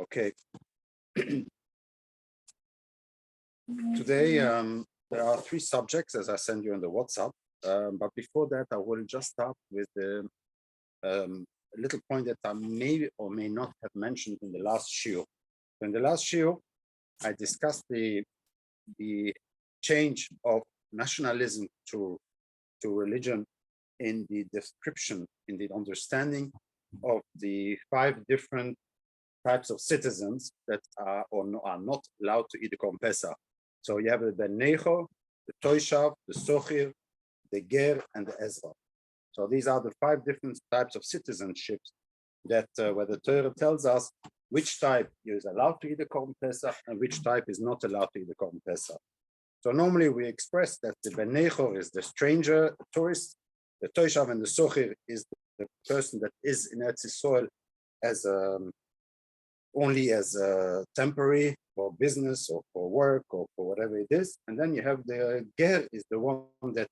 Okay. Today, there are three subjects, as I sent you in the WhatsApp. But before that, I will just start with a little point that I may or may not have mentioned in the last shiur. In the last shiur, I discussed the change of nationalism to religion in the description, in the understanding of the 5 different types of citizens that are or are not allowed to eat the Korban Pesach. So you have the Ben Necho, the Toishav, the Sochir, the Ger, and the Ezra. So these are the 5 different types of citizenships that where the Torah tells us which type is allowed to eat the Korban Pesach and which type is not allowed to eat the Korban Pesach. So normally we express that the Ben Necho is the stranger, the tourist, the Toishav and the Sochir is the person that is in Eretz Yisrael as only as temporary for business or for work or for whatever it is. And then you have the Ger is the one that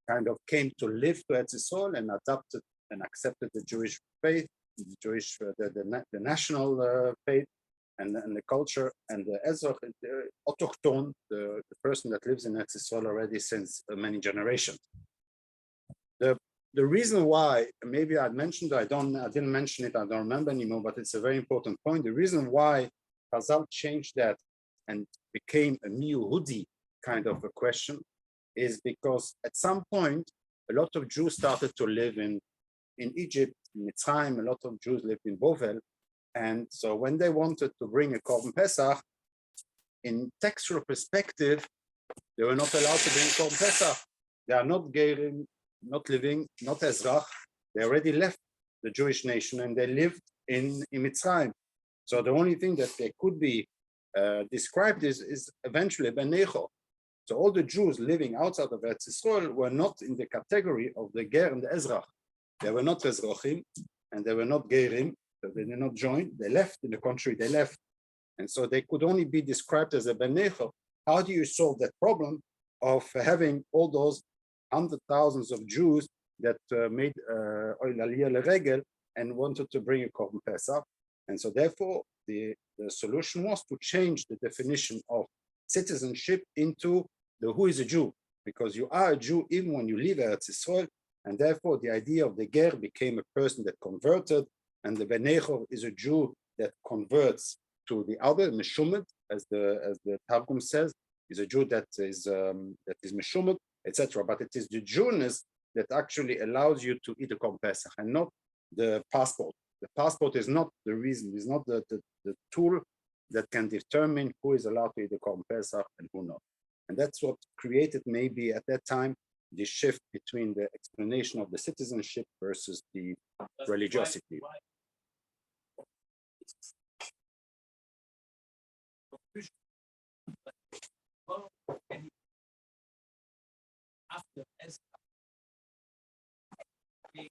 kind of came to live to Eretz Yisrael and adopted and accepted the Jewish faith, the Jewish, the national faith and the culture. And the Ezra, the autochthon, the person that lives in Eretz Yisrael already since many generations. The reason why, maybe I mentioned, I didn't mention it, I don't remember anymore, but it's a very important point. The reason why Chazal changed that and became a Yehudi kind of a question is because at some point, a lot of Jews started to live in Egypt, in Mitzrayim, a lot of Jews lived in Bovel. And so when they wanted to bring a Korban Pesach, in textual perspective, they were not allowed to bring Korban Pesach. They are not Gerim, not living, not Ezrach. They already left the Jewish nation and they lived in Mitzrayim. So the only thing that they could be described is eventually Ben Necho. So all the Jews living outside of Eretz Yisrael were not in the category of the Ger and the Ezrach. They were not Ezrachim and they were not Gerim. So they did not join. They left in the country. They left, and so they could only be described as a Ben Necho. How do you solve that problem of having all those 100,000s of Jews that made Oil Aliyah L'Regel and wanted to bring a Korban Pesach? And so therefore, the solution was to change the definition of citizenship into the who is a Jew, because you are a Jew even when you leave Eretz Yisrael, and therefore the idea of the Ger became a person that converted, and the Ben Necho is a Jew that converts to the other, Meshumet, as the Targum says, is a Jew that is Meshumet, etc. But it is the Jewness that actually allows you to eat a Korban Pesach and not the passport. The passport is not the reason, is not the tool that can determine who is allowed to eat the Korban Pesach and who not. And that's what created maybe at that time the shift between the explanation of the citizenship versus the religiosity. After Ezra, they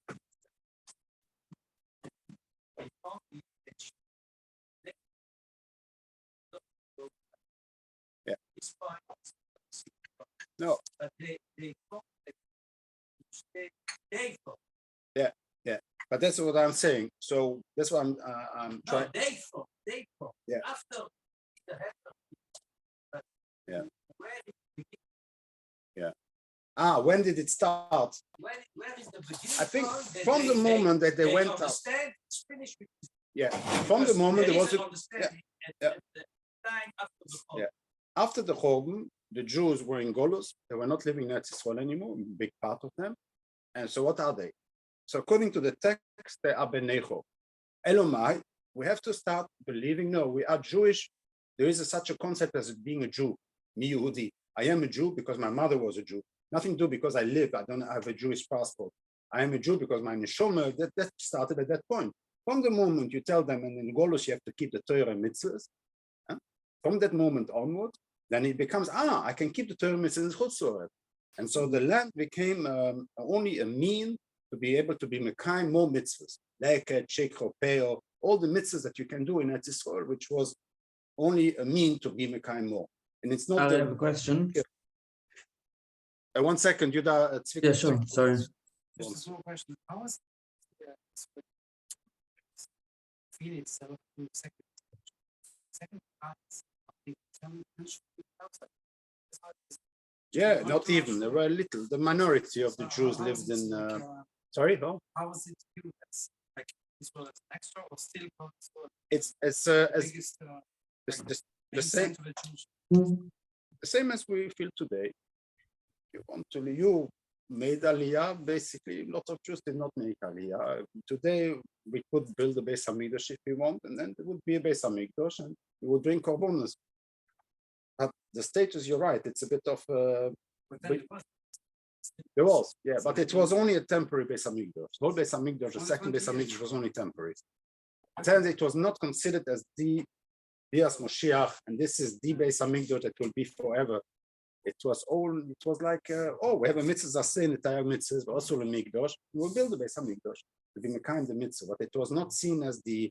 found the yeah. It's fine. No. But they thought that they thought. Yeah, yeah. But that's what I'm saying. So that's what I'm trying. No, they thought. Yeah. After the head of yeah. Where did it begin? Yeah. When did it start? Where is the beginning? I think from the moment that they went up. It's finished with this. Yeah. From the moment there was After the Chorban, the Jews were in Golus. They were not living in Eretz Yisrael anymore, a big part of them. And so what are they? So according to the text, they are Ben Necho. Elomai, we have to start believing, no, we are Jewish. There is such a concept as being a Jew, mi Yehudi. I am a Jew because my mother was a Jew. Nothing to do because I live, I don't have a Jewish passport. I am a Jew because my neshama, that started at that point. From the moment you tell them, and in Golus you have to keep the Torah and mitzvahs, from that moment onward, then it becomes, I can keep the Torah mitzvahs in Chutzor. And so the land became only a mean to be able to be Mekayim more mitzvahs, Leket, Shekho, Peo, all the mitzvahs that you can do in Eretz Yisrael, which was only a mean to be Mekayim more. And it's not. I have a question. One second, Yuda. Yeah, sure. Sorry. Just a small question. How is feel itself in the second stage. Second part is the determination outside. Yeah, not even. There were little. The minority of the Jews lived in. Sorry, no. How was it viewed as like this was an extra or still It's as biggest the same to the Jews? the same as we feel today. You made Aliyah. Basically, a lot of Jews did not make Aliyah. Today we could build a Beis Hamikdash if we want, and then there would be a Beis Hamikdash, and we would bring korbanos. But the status, you're right. It's a bit of. There was, yeah, but it was only a temporary Beis Hamikdash. Whole Beis Hamikdash, the second Beis Hamikdash was only temporary. And it was not considered as the Bias Moshiach, and this is the Beis Hamikdash that will be forever. It was like, we have a mitzvah zasin, entire mitzvahs, but also a mikdash. We will build a Beis Hamikdash to be mekayim the mitzvah, but it was not seen as the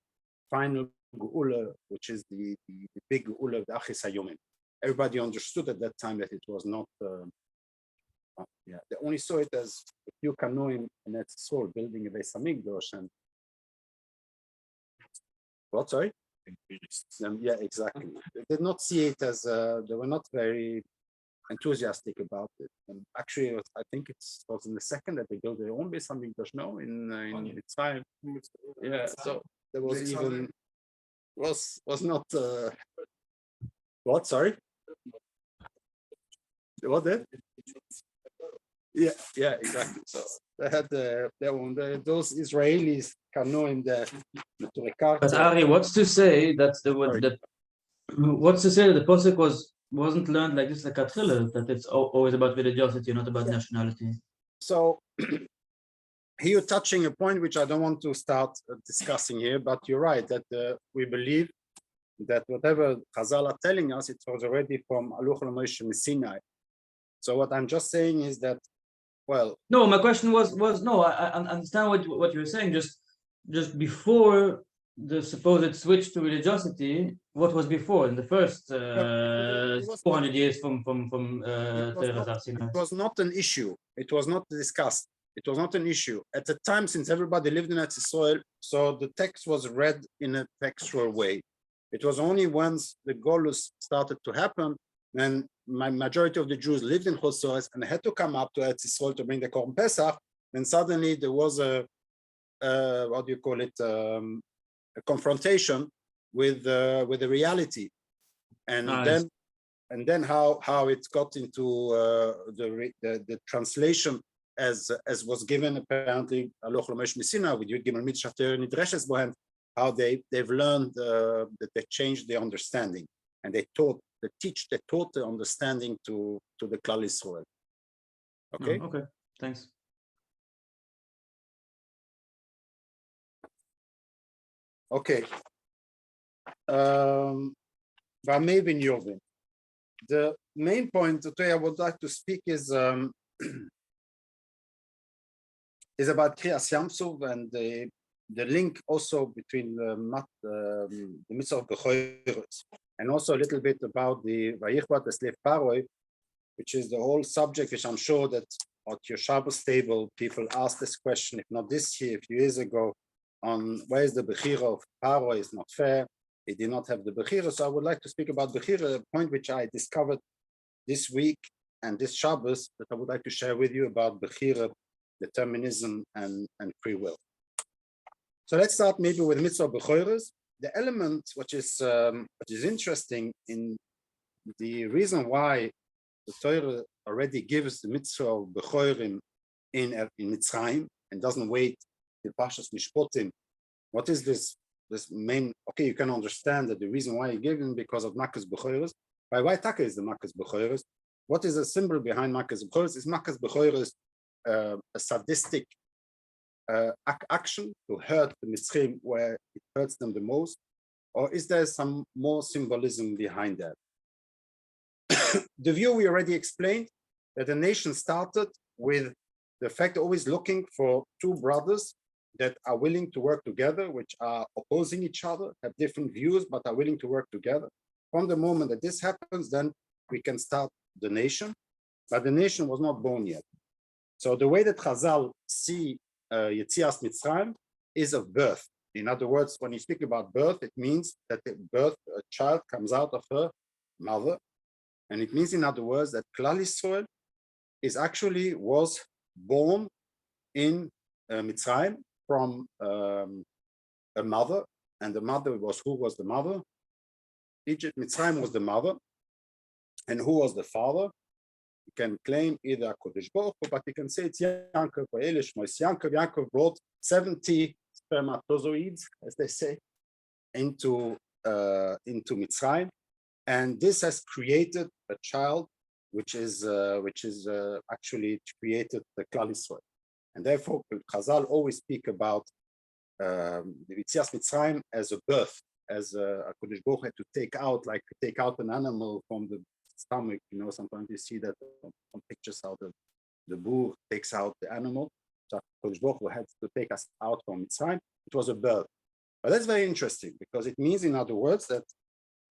final geula, which is the big geula of the Achis Hayomim. Everybody understood at that time that it was not. They only saw it as a few kanoim and that's all building a Beis Hamikdash and what? Sorry. Yeah, exactly. They did not see it as they were not very enthusiastic about it. And actually, I think it was in the second that they built their own Beis Hamikdash. No, in Mitzrayim. Yeah, so there was even was not what? Sorry. What did? Yeah, exactly. So they had those Israelis canoeing the But Ari, what's to say that what's to say that the posuk wasn't learned like this, like a thriller, that it's always about religiosity, not about nationality? So here you're touching a point which I don't want to start discussing here, but you're right that we believe that whatever Chazal are telling us, it was already from Aluch Moshe Sinai. So what I'm just saying is that, well, no, my question was no, I understand what you were saying. Just before the supposed switch to religiosity, what was before in the first 400 years from it was not an issue. It was not discussed. It was not an issue at the time, since everybody lived in Eretz Yisrael. So the text was read in a textual way. It was only once the Golus started to happen, and my majority of the Jews lived in Chosores and had to come up to Eretz Yisrael to bring the Korban Pesach. Then suddenly there was a what do you call it? A confrontation with the reality, and then how it got into the translation as was given apparently Aloch Lomesh Misina with Yud Gimel Mitzvah Nidreshes Bohem, how they've learned that they changed their understanding and they taught the understanding to the Klal Yisrael. Okay. Okay. Thanks. Okay. Maybe Yovin. The main point today I would like to speak is about Kriyas Yamsuf and the link also between the mitzvah of Bechoros, and also a little bit about the Vayichvat Eslev Paroi, which is the whole subject, which I'm sure that at your Shabbos table people asked this question, if not this year, a few years ago, on where is the Bechira of Paroi is not fair. He did not have the Bechira. So I would like to speak about Bechira, a point which I discovered this week and this Shabbos that I would like to share with you about Bechira, determinism, and free will. So let's start maybe with mitzvah Bechoros. The element which is interesting in the reason why the Torah already gives the mitzvah of Bechorim in Mitzrayim and doesn't wait till Pashas Mishpotim. What is this main? Okay, you can understand that the reason why he gave him because of Makas Bechoros. Why Taka is the Makas Bechoros? What is the symbol behind Makas Bechoros? Is Makas Bechoros a sadistic action to hurt the Mitzrayim where it hurts them the most, or is there some more symbolism behind that? The view we already explained, that the nation started with the fact always looking for two brothers that are willing to work together, which are opposing each other, have different views, but are willing to work together. From the moment that this happens, then we can start the nation, but the nation was not born yet. So the way that Chazal see Yetzias Mitzrayim is of birth. In other words, when you speak about birth, it means that a child comes out of her mother. And it means, in other words, that Klal Yisrael was born in Mitzrayim from a mother. And the mother was, who was the mother? Egypt, Mitzrayim was the mother. And who was the father? You can claim either Kodesh Baruch Hu, but you can say it's Yaakov, or Elish, Yaakov. Yaakov brought 70 spermatozoids, as they say, into Mitzrayim, and this has created a child, which is actually created the Klal Yisrael, and therefore Chazal always speak about the Yitzias Mitzrayim as a birth, as a Kodesh Baruch Hu had to take out an animal from the stomach. You know, sometimes you see that on pictures how the boar takes out the animal. So Kodesh Baruch Hu had to take us out from Mitzrayim. It was a birth. But that's very interesting, because it means, in other words, that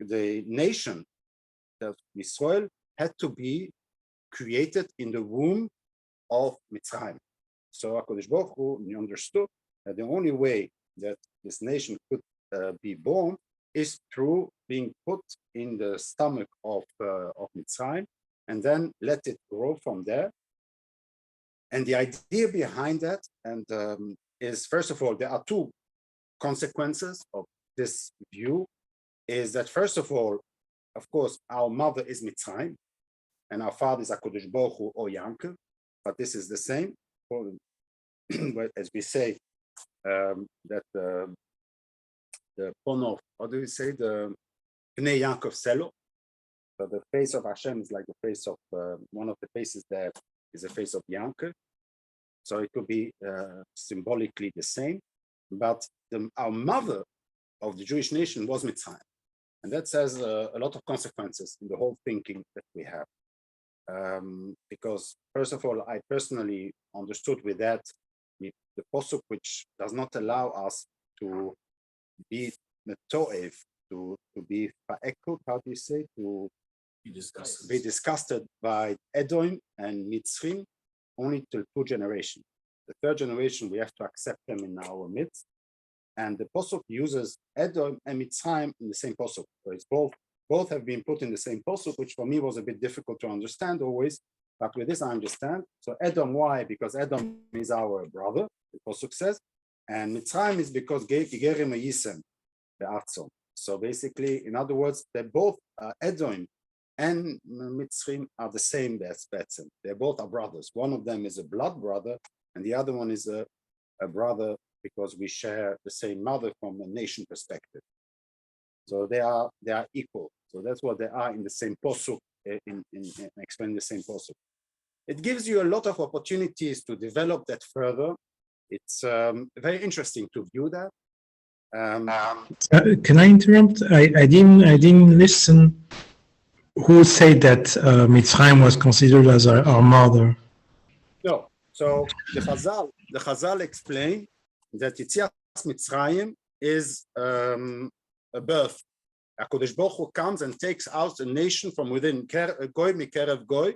the nation of Israel had to be created in the womb of Mitzrayim. So HaKadosh Baruch Hu understood that the only way that this nation could be born is through being put in the stomach of Mitzrayim, and then let it grow from there. And the idea behind that is, first of all, there are two consequences of this view. Is that, first of all, of course, our mother is Mitzrayim, and our father is HaKadosh Baruch Hu or Yaakov, but this is the same. As we say, that the Ponov, what do we say? The Pnei Yaakov Selo. So the face of Hashem is like the face of, one of the faces there is the face of Yaakov. So it could be symbolically the same, but our mother of the Jewish nation was Mitzrayim. And that says a lot of consequences in the whole thinking that we have. Because, first of all, I personally understood with that the posuk which does not allow us to be metoev, to be fa'ekut, how do you say, to be disgusted by Edom and Mitzrim only till 2 generations. The 3rd generation, we have to accept them in our midst. And the posuk uses Edom and Mitzrayim in the same posuk. So it's both have been put in the same posuk, which for me was a bit difficult to understand always. But with this, I understand. So Edom, why? Because Edom is our brother, the posuk says. And Mitzrayim is because Gerim Yisem, the Atzon. So basically, in other words, they both, Edom and Mitzrim are the same. That's Betzim. They both are brothers. One of them is a blood brother, and the other one is a brother because we share the same mother from a nation perspective. So they are equal. So that's what they are in the same posuk, in explaining the same posuk. It gives you a lot of opportunities to develop that further. It's very interesting to view that. Can I interrupt? I didn't listen. Who said that Mitzrayim was considered as our mother? No. So the Chazal explain that Yitzias Mitzrayim is a birth. HaKadosh Baruch Hu comes and takes out a nation from within. Goy mikerev goy,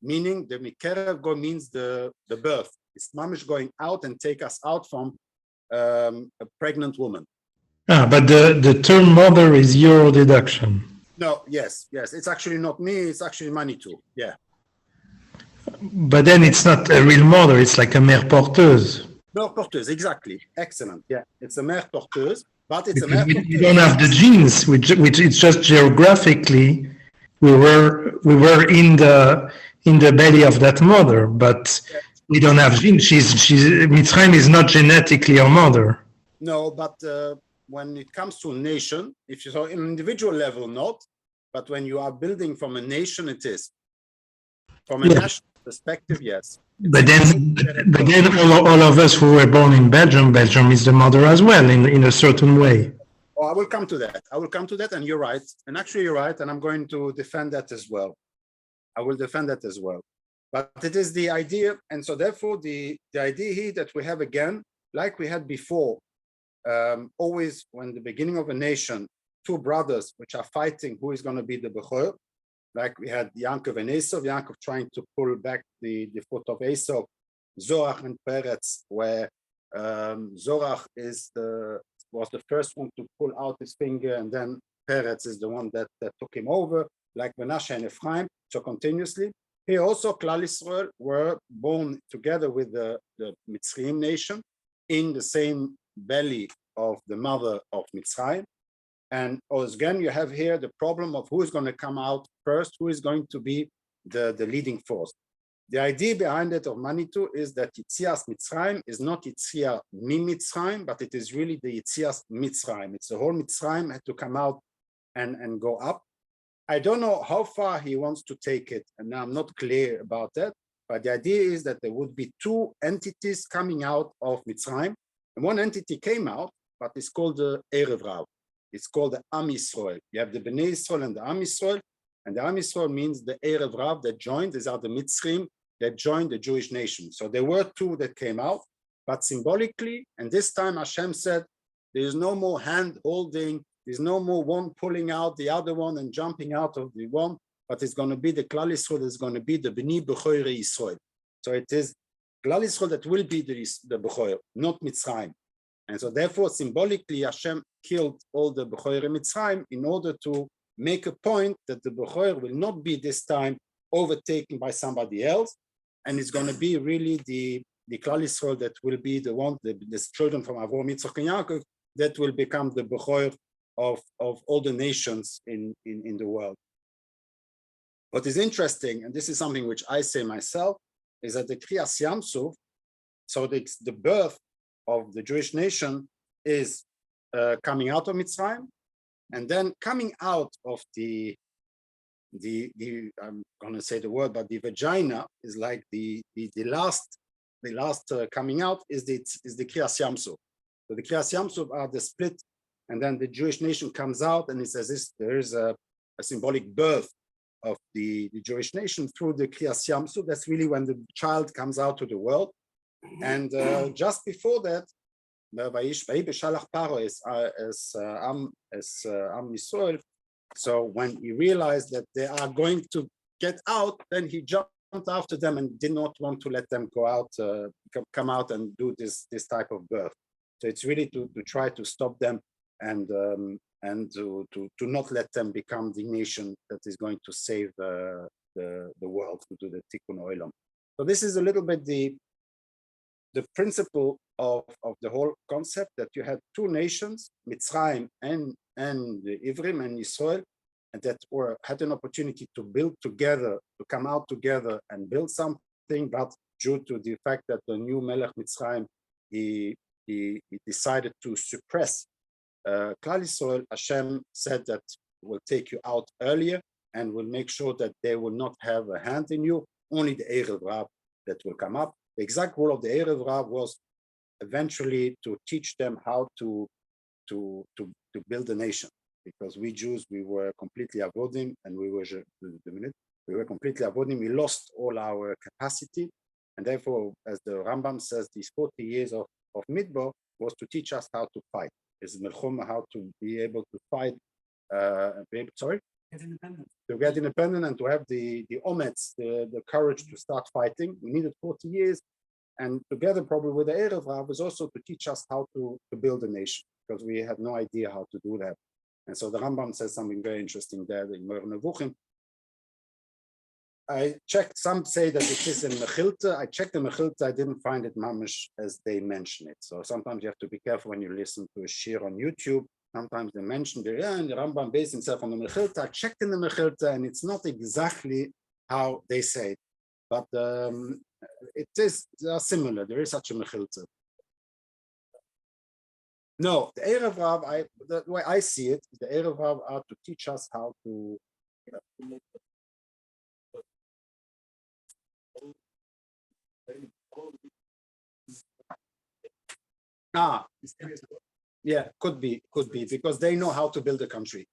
meaning the mikerev goy means the birth. It's mamish going out and take us out from a pregnant woman. But the term mother is your deduction. No, yes. It's actually not me. It's actually Manitou. Yeah. But then it's not a real mother. It's like a mère porteuse. Mère porteuse, exactly. Excellent. Yeah, it's a mère porteuse, but it's Because a mère porteuse. we don't have the genes, which it's just geographically we were in the belly of that mother, but we don't have genes. She's Mitzrayim is not genetically our mother. No, but when it comes to a nation, if you saw in an individual level, not, but when you are building from a nation, it is. From a national perspective, yes. But then all of us who were born in Belgium is the mother as well in a certain way. Oh, I will come to that. And you're right. And actually, you're right. And I'm going to defend that as well. I will defend that as well. But it is the idea. And so therefore, the idea here that we have again, like we had before, always when the beginning of a nation, 2 brothers which are fighting who is going to be the Bechor, like we had Yaakov and Esau, Yaakov trying to pull back the foot of Esau, Zorach and Peretz, where Zorach is the was the first one to pull out his finger, and then Peretz is the one that took him over, like Menashe and Ephraim, so continuously. Here also, Klal Yisrael were born together with the Mitzrayim nation in the same belly of the mother of Mitzrayim. And again, you have here the problem of who is going to come out first, who is going to be the leading force. The idea behind it of Manitou is that Yitzias Mitzrayim is not Yitzia Mi Mitzrayim, but it is really the Yitzias Mitzrayim. It's the whole Mitzrayim had to come out and go up. I don't know how far he wants to take it, and I'm not clear about that, but the idea is that there would be two entities coming out of Mitzrayim, and one entity came out, but it's called the Erev Rav. It's called the Am Yisrael. You have the Bnei Yisrael and the Am Yisrael, and the Am Yisrael means the Erev Rav that joined. These are the Mitzrayim that joined the Jewish nation. So there were two that came out, but symbolically, and this time Hashem said, there is no more hand holding, there's no more one pulling out the other one and jumping out of the one, but it's going to be the Klal Yisrael, it's going to be the Bnei B'choire Yisrael. So it is Klal Yisrael that will be the B'choire, not Mitzrayim. And so therefore, symbolically, Hashem killed all the B'choire Mitzrayim in order to make a point that the B'choire will not be this time overtaken by somebody else, and it's going to be really the Klal Yisrael that will be the one, the children from Avraham, Yitzchak, and Yaakov, that will become the B'choire of all the nations in the world. What is interesting, and this is something which I say myself, is that the Kriyas Yamsuf, so the birth of the Jewish nation is coming out of Mitzrayim, and then coming out of the I'm going to say the word, but the vagina is like the last coming out is the Kriyas Yamsuf. So the Kriyas Yamsuf are the split, and then the Jewish nation comes out, and it says this: there is a symbolic birth of the Jewish nation through the Kriyas Yamsuf. That's really when the child comes out to the world. And just before that, Beshalach Paro as Am Yisrael. So when he realized that they are going to get out, then he jumped after them and did not want to let them go out, come out and do this type of birth. So it's really to try to stop them and to not let them become the nation that is going to save the world, to do the Tikkun Olam. So this is a little bit the principle of the whole concept, that you had two nations, Mitzrayim and the Ivrim and Israel, and that had an opportunity to build together, to come out together and build something, but due to the fact that the new Melech Mitzrayim, he decided to suppress Klal Yisrael. Hashem said that will take you out earlier and will make sure that they will not have a hand in you, only the Erev Rav that will come up. The exact role of the Erev Rav was eventually to teach them how to build a nation, because we Jews, we were completely avodim, and we were completely avodim. We lost all our capacity, and therefore, as the Rambam says, these 40 years of Midbar was to teach us how to fight. Is Melchoma, how to be able to fight, to get independent and to have the omets, the courage to start fighting. We needed 40 years, and together probably with the Erev Rav was also to teach us how to build a nation, because we had no idea how to do that. And so the Rambam says something very interesting there in Moreh Nevuchim. I checked, some say that it is in Mechilta. I checked the Mechilta, I didn't find it mamish as they mention it. So sometimes you have to be careful when you listen to a shir on YouTube. Sometimes they mention the Rambam based himself on the Mechilta. I checked in the Mechilta, and it's not exactly how they say it, but it is similar. There is such a Mechilta. No, the Erev Rav, the way I see it, the Erev Rav are to teach us how to. Yeah, could be, because they know how to build a country.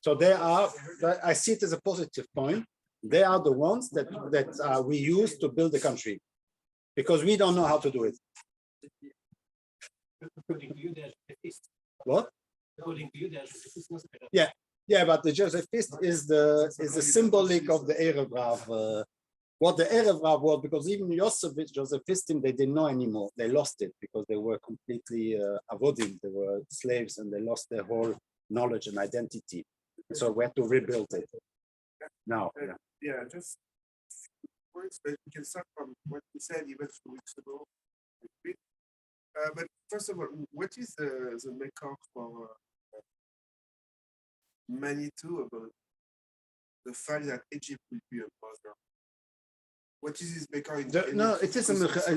So they are, I see it as a positive point. They are the ones that we use to build the country, because we don't know how to do it. What? Yeah, but the Josephist is the symbolic of the Erev Rav. what the Erev Rav was, because even Josephistim, they didn't know anymore. They lost it because they were completely avodim. They were slaves and they lost their whole knowledge and identity. So we had to rebuild it. Now, Just points, but we can start from what you said even 2 weeks ago. But first of all, what is the makeup for Manitou about the fact that Egypt will be a mother? What is his makeup? No, it is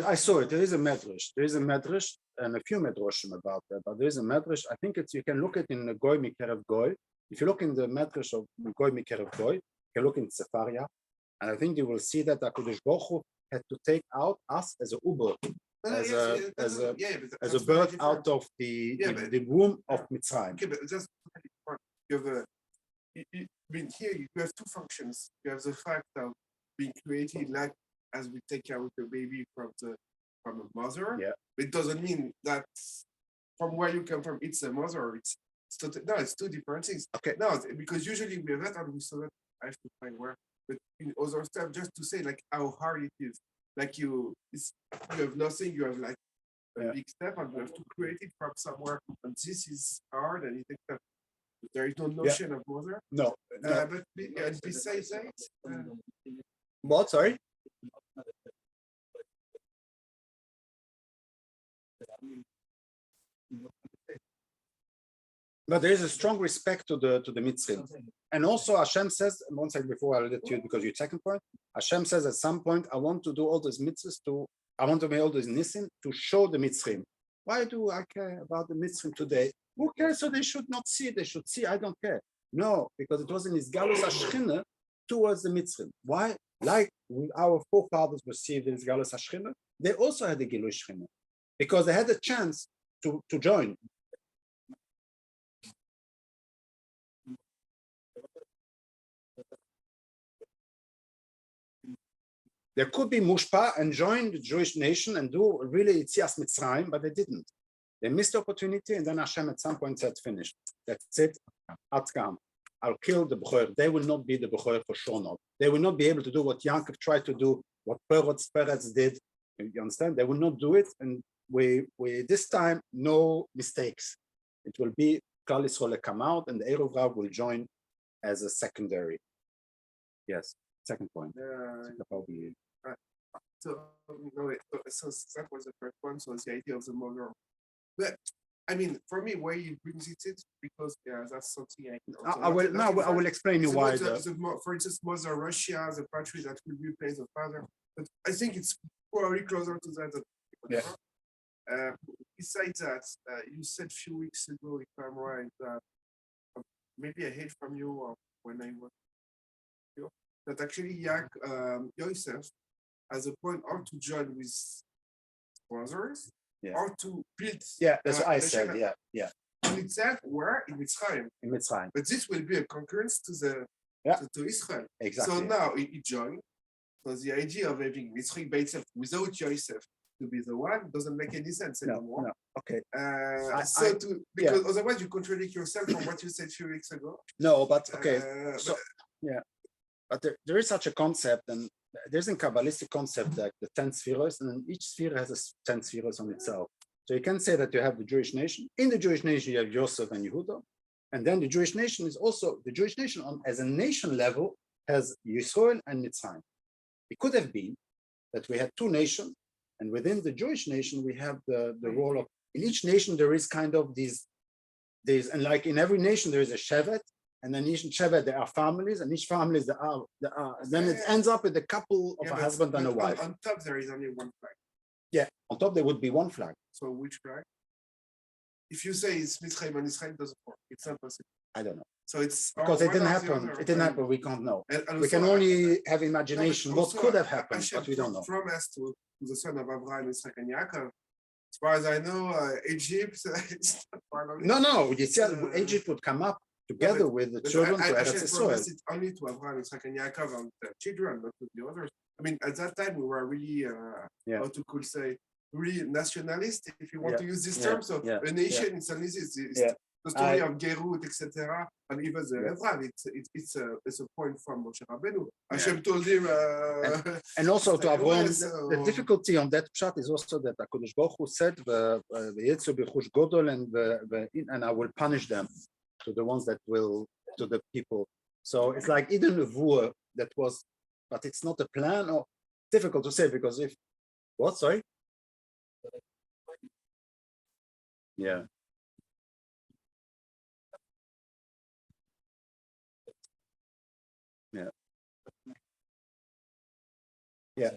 I saw it. There is a medrash. There is a medrash and a few medrashim about that. But there is a medrash. I think you can look at in the Goy Mikerev Goy. If you look in the medrash of Goy Mikerev Goy, you can look in Sefaria, and I think you will see that HaKadosh Baruch Hu had to take out us as a uber, as a birth out of the womb of Mitzrayim. Okay, but just you have I mean, here you have two functions. You have the fact of being created, like as we take care of the baby from a mother. Yeah. It doesn't mean that from where you come from, it's a mother. It's two different things. Okay. No, because usually we have that, and we saw that. I have to find where. But in other stuff, just to say like how hard it is. Like you have nothing. You have like a big step, and you have to create it from somewhere. And this is hard, and it takes time. There is no notion of mother. No. But besides that, What? Sorry. But there is a strong respect to the Mitzrim. And also Hashem says, one second before I let you, because your second point, Hashem says at some point, I want to do all these mitzvahs I want to make all these nisim to show the Mitzrim. Why do I care about the Mitzrim today? Who cares? So they should not see, they should see, I don't care. No, because it was in his galus hashchina towards the Mitzrim. Why? Like our forefathers received in his galus hashchina, they also had the Gilui Shchina, because they had a chance to join. There could be mushpa and join the Jewish nation and do really Yitzias Mitzrayim, but they didn't. They missed the opportunity, and then Hashem at some point said, finished. That's it. Atkam. I'll kill the Bechor. They will not be the Bechor for sure not. They will not be able to do what Yaakov tried to do, what Peretz did. You understand? They will not do it, and we this time, no mistakes. It will be Klal Yisrael come out, and the Erev Rav will join as a secondary. Yes, second point. So that was the first one. So it's the idea of the mother. But I mean, for me, where he brings it because that's something I will explain you why. For instance, Mother Russia, the country that will replace the father. But I think it's probably closer to that. Besides that, you said a few weeks ago, if I'm right, that maybe I heard from you when I was here, that actually Yosef has a point or to join with brothers or to build. Yeah, that's what I said. Yeah. In itself, where in Mitzrayim. In Mitzrayim. But this will be a concurrence to to Israel. Exactly. So now he joined. So the idea of having Mitzrayim by itself without Yosef to be the one doesn't make any sense anymore. No. Okay. Because otherwise you contradict yourself from what you said a few weeks ago. No, but okay. But there is such a concept, and there's a Kabbalistic concept like the 10 spheres, and each sphere has a 10 spheres on itself. So you can say that you have the Jewish nation. In the Jewish nation, you have Yosef and Yehuda. And then the Jewish nation is also, the Jewish nation as a nation level has Yisrael and Mitzrayim. It could have been that we had two nations, and within the Jewish nation, we have the role of, in each nation, there is kind of these, and like in every nation, there is a Shevet, and then each Shevet, there are families, and each family is then it ends up with a couple of a husband and a wife. On top, there is only one flag. Yeah, on top, there would be one flag. So which flag? If you say it's Mitzrayim and Israel, doesn't work. It's not possible. I don't know. So it's because it didn't happen. It didn't happen. We can't know. We can only have imagination. What could have happened, but we don't know. From us to the son of Abraham, Yitzchak, and Yaakov. As far as I know, Egypt. It's not part of it. No. Egypt would come up together with the children to Eretz Yisrael. It's only to Abraham, Yitzchak, and Yaakov and the children, not to the others. I mean, at that time we were really, how to could say, really nationalist, if you want to use this term. So a nation, it's only this. the story of Gerut, etc., and even the Evrav, it's a point from Moshe Rabbeinu. Hashem told him. And also to Avram, the the difficulty on that pshat is also that HaKadosh Baruch Hu said, "V'yetzu b'chush godol," and I will punish them, to the ones that will, to the people. So it's like even a vua that was, but it's not a plan, or difficult to say, because if, what, sorry? Yeah. Yeah. Yeah.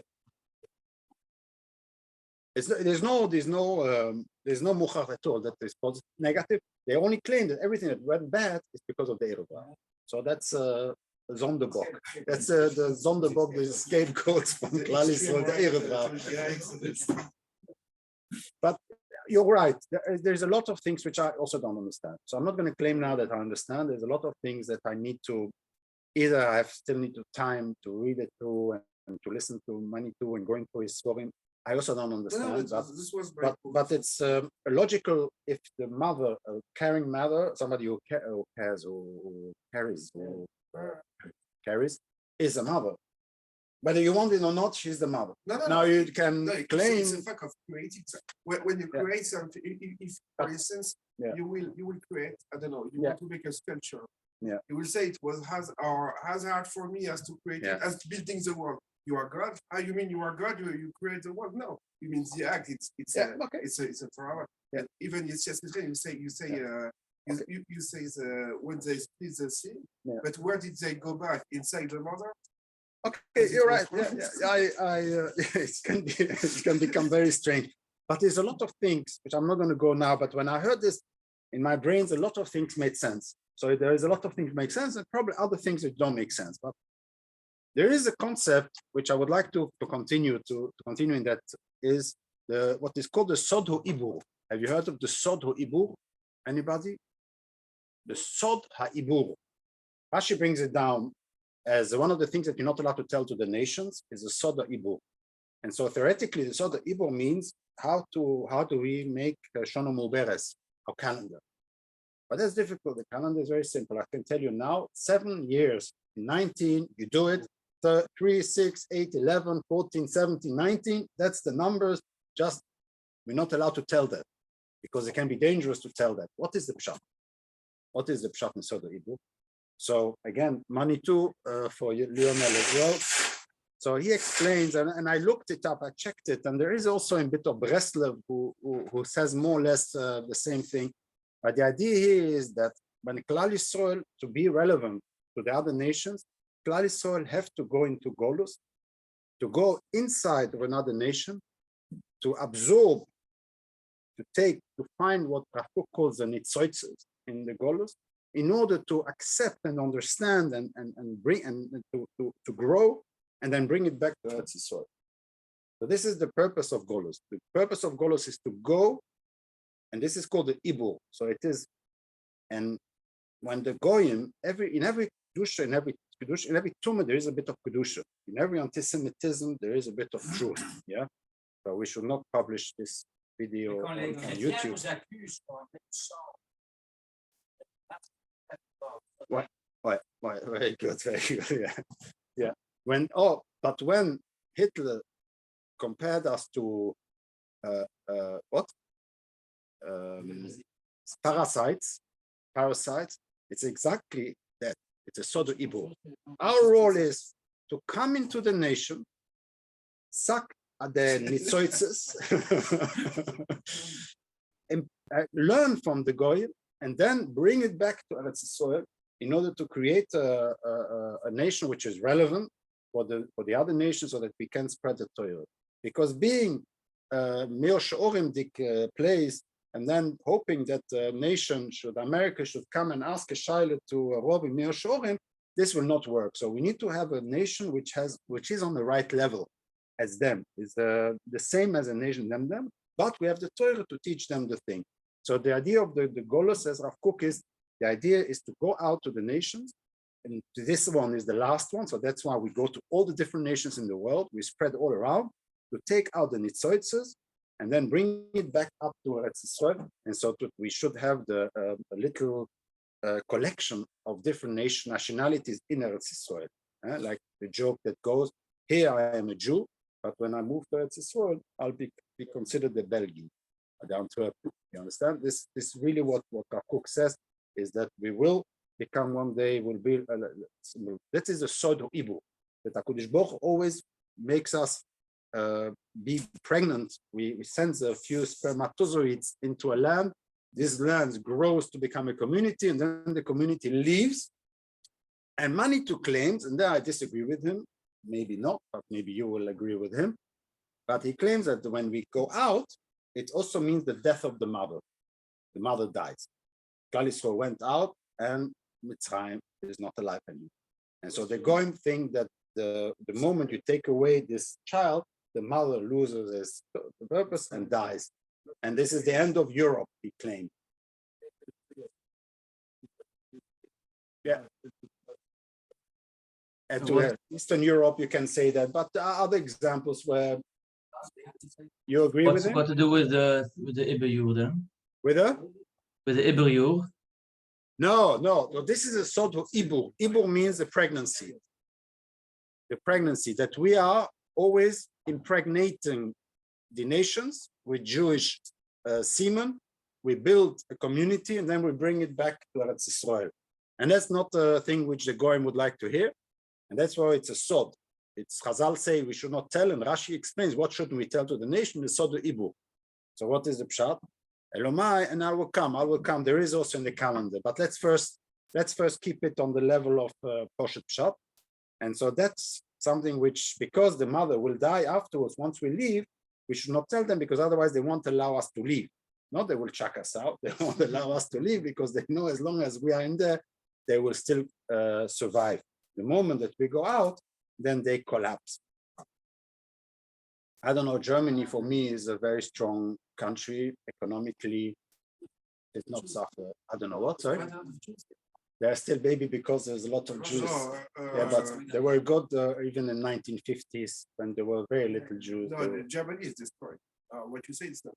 There's no muchach at all that is positive, negative. They only claim that everything that went bad is because of the Erev. So that's Sonderbock. That's the Sonderbock, the scapegoat from Klal Yisrael, the Erev. But you're right. There's a lot of things which I also don't understand. So I'm not going to claim now that I understand. There's a lot of things that I need to, either I still need to time to read it through and to listen to Manitou and going through his story. I also don't understand. But it's logical if the mother, a caring mother, somebody who cares, who carries, is a mother. Whether you want it or not, she's the mother. Now you can claim. It's a fact of creating. When you create something, if for instance, you will create, I don't know, you want to make a sculpture. Yeah. You will say it was as hard for me as to create it, as building the world. You are God. How you mean you are God? You create the world? No, you mean the act. It's a forever. Yeah. Even it's just you say you say when they split the sea, but where did they go back? Inside the mother? Okay, you're right. It can become very strange. But there's a lot of things which I'm not going to go now. But when I heard this in my brains, a lot of things made sense. So there is a lot of things that make sense, and probably other things that don't make sense. But there is a concept which I would like to continue in that is what is called the Sod HaIbur. Have you heard of the Sod HaIbur? Anybody? The Sod HaIbur. Rashi brings it down as one of the things that you're not allowed to tell to the nations is the Sod HaIbur. And so theoretically, the Sod HaIbur means how do we make Shana Muberes, our calendar. But that's difficult. The calendar is very simple. I can tell you now, 7 years, 19, you do it. 3, 6, 8, 11, 14, 17, 19. That's the numbers. Just we're not allowed to tell that because it can be dangerous to tell that. What is the pshat? What is the pshat in Sod HaIbur? So again, Manitou for Lionel as well. So he explains, and I looked it up, I checked it, and there is also a bit of Breslev who says more or less the same thing. But the idea here is that when Klal Yisrael, to be relevant to the other nations, Klal Yisrael have to go into Golus, to go inside of another nation, to absorb, to find what Rav Kook calls the nitzoitzes in the Golus, in order to accept and understand and bring and to grow, and then bring it back to Eretz Yisrael. So this is the purpose of Golus. The purpose of Golus is to go, and this is called the Ibur. So it is, and when the Goyim, in every kedusha, in every tumah, there is a bit of kedusha. In every anti-Semitism, there is a bit of truth. Yeah. So we should not publish this video on YouTube. Why? Very good. Yeah. But when Hitler compared us to parasites, it's exactly that. It's a Sod HaIbur. Our role is to come into the nation, suck at the nitzoitzes, and learn from the Goyim, and then bring it back to Eretz Yisrael in order to create a nation which is relevant for the other nations, so that we can spread the Torah. Because being Meo She'orim place, and then hoping that America should come and ask a shaila to Rabbi Meo She'orim, this will not work. So we need to have a nation which is on the right level as them, is the same as a nation them, but we have the Torah to teach them the thing. So the idea of the Golos, as Rav Kook, is the idea is to go out to the nations, and this one is the last one. So that's why we go to all the different nations in the world. We spread all around to take out the nitzoitzes and then bring it back up to Eretz Yisrael. And so we should have a little collection of different nationalities in Eretz Yisrael. Like the joke that goes, here I am a Jew, but when I move to Eretz Yisrael, I'll be considered a Belgian, the Antwerp. You understand? This really what Cook says is that we will become one day, will be, that is a sod of Ibu, that HaKadosh Baruch Hu always makes us be pregnant. We send a few spermatozoids into a land. This land grows to become a community, and then the community leaves. And Manitou claims, and there I disagree with him, maybe not, but maybe you will agree with him, but he claims that when we go out, it also means the death of the mother. The mother dies. Klal Yisrael went out, and Mitzrayim is not alive anymore. And so the Goyim think that the moment you take away this child, the mother loses the purpose and dies. And this is the end of Europe, he claimed. Yeah. And to Eastern Europe, you can say that, but there are other examples where you agree with him? What to do with the Iberjur then? With her? With the Iberjur? No, this is a sort of Ibur. Ibur means a pregnancy. The pregnancy that we are always impregnating the nations with Jewish semen. We build a community and then we bring it back to Eretz Yisrael. And that's not a thing which the Goyim would like to hear. And that's why it's a sod. It's Chazal say we should not tell, and Rashi explains what shouldn't we tell to the nation, the sod of Ibur. So what is the pshat? Elomai, and I will come. There is also in the calendar, but let's first keep it on the level of Poshet Pshat. And so that's something which, because the mother will die afterwards, once we leave, we should not tell them, because otherwise they won't allow us to leave. Not they will chuck us out, they won't allow us to leave, because they know as long as we are in there, they will still survive. The moment that we go out, then they collapse. I don't know, Germany for me is a very strong country, economically, did not suffer. I don't know what, sorry. They're still baby because there's a lot of Jews. Yeah, but they were good even in 1950s when there were very little Jews. No, the Germany is destroyed. What you say is not.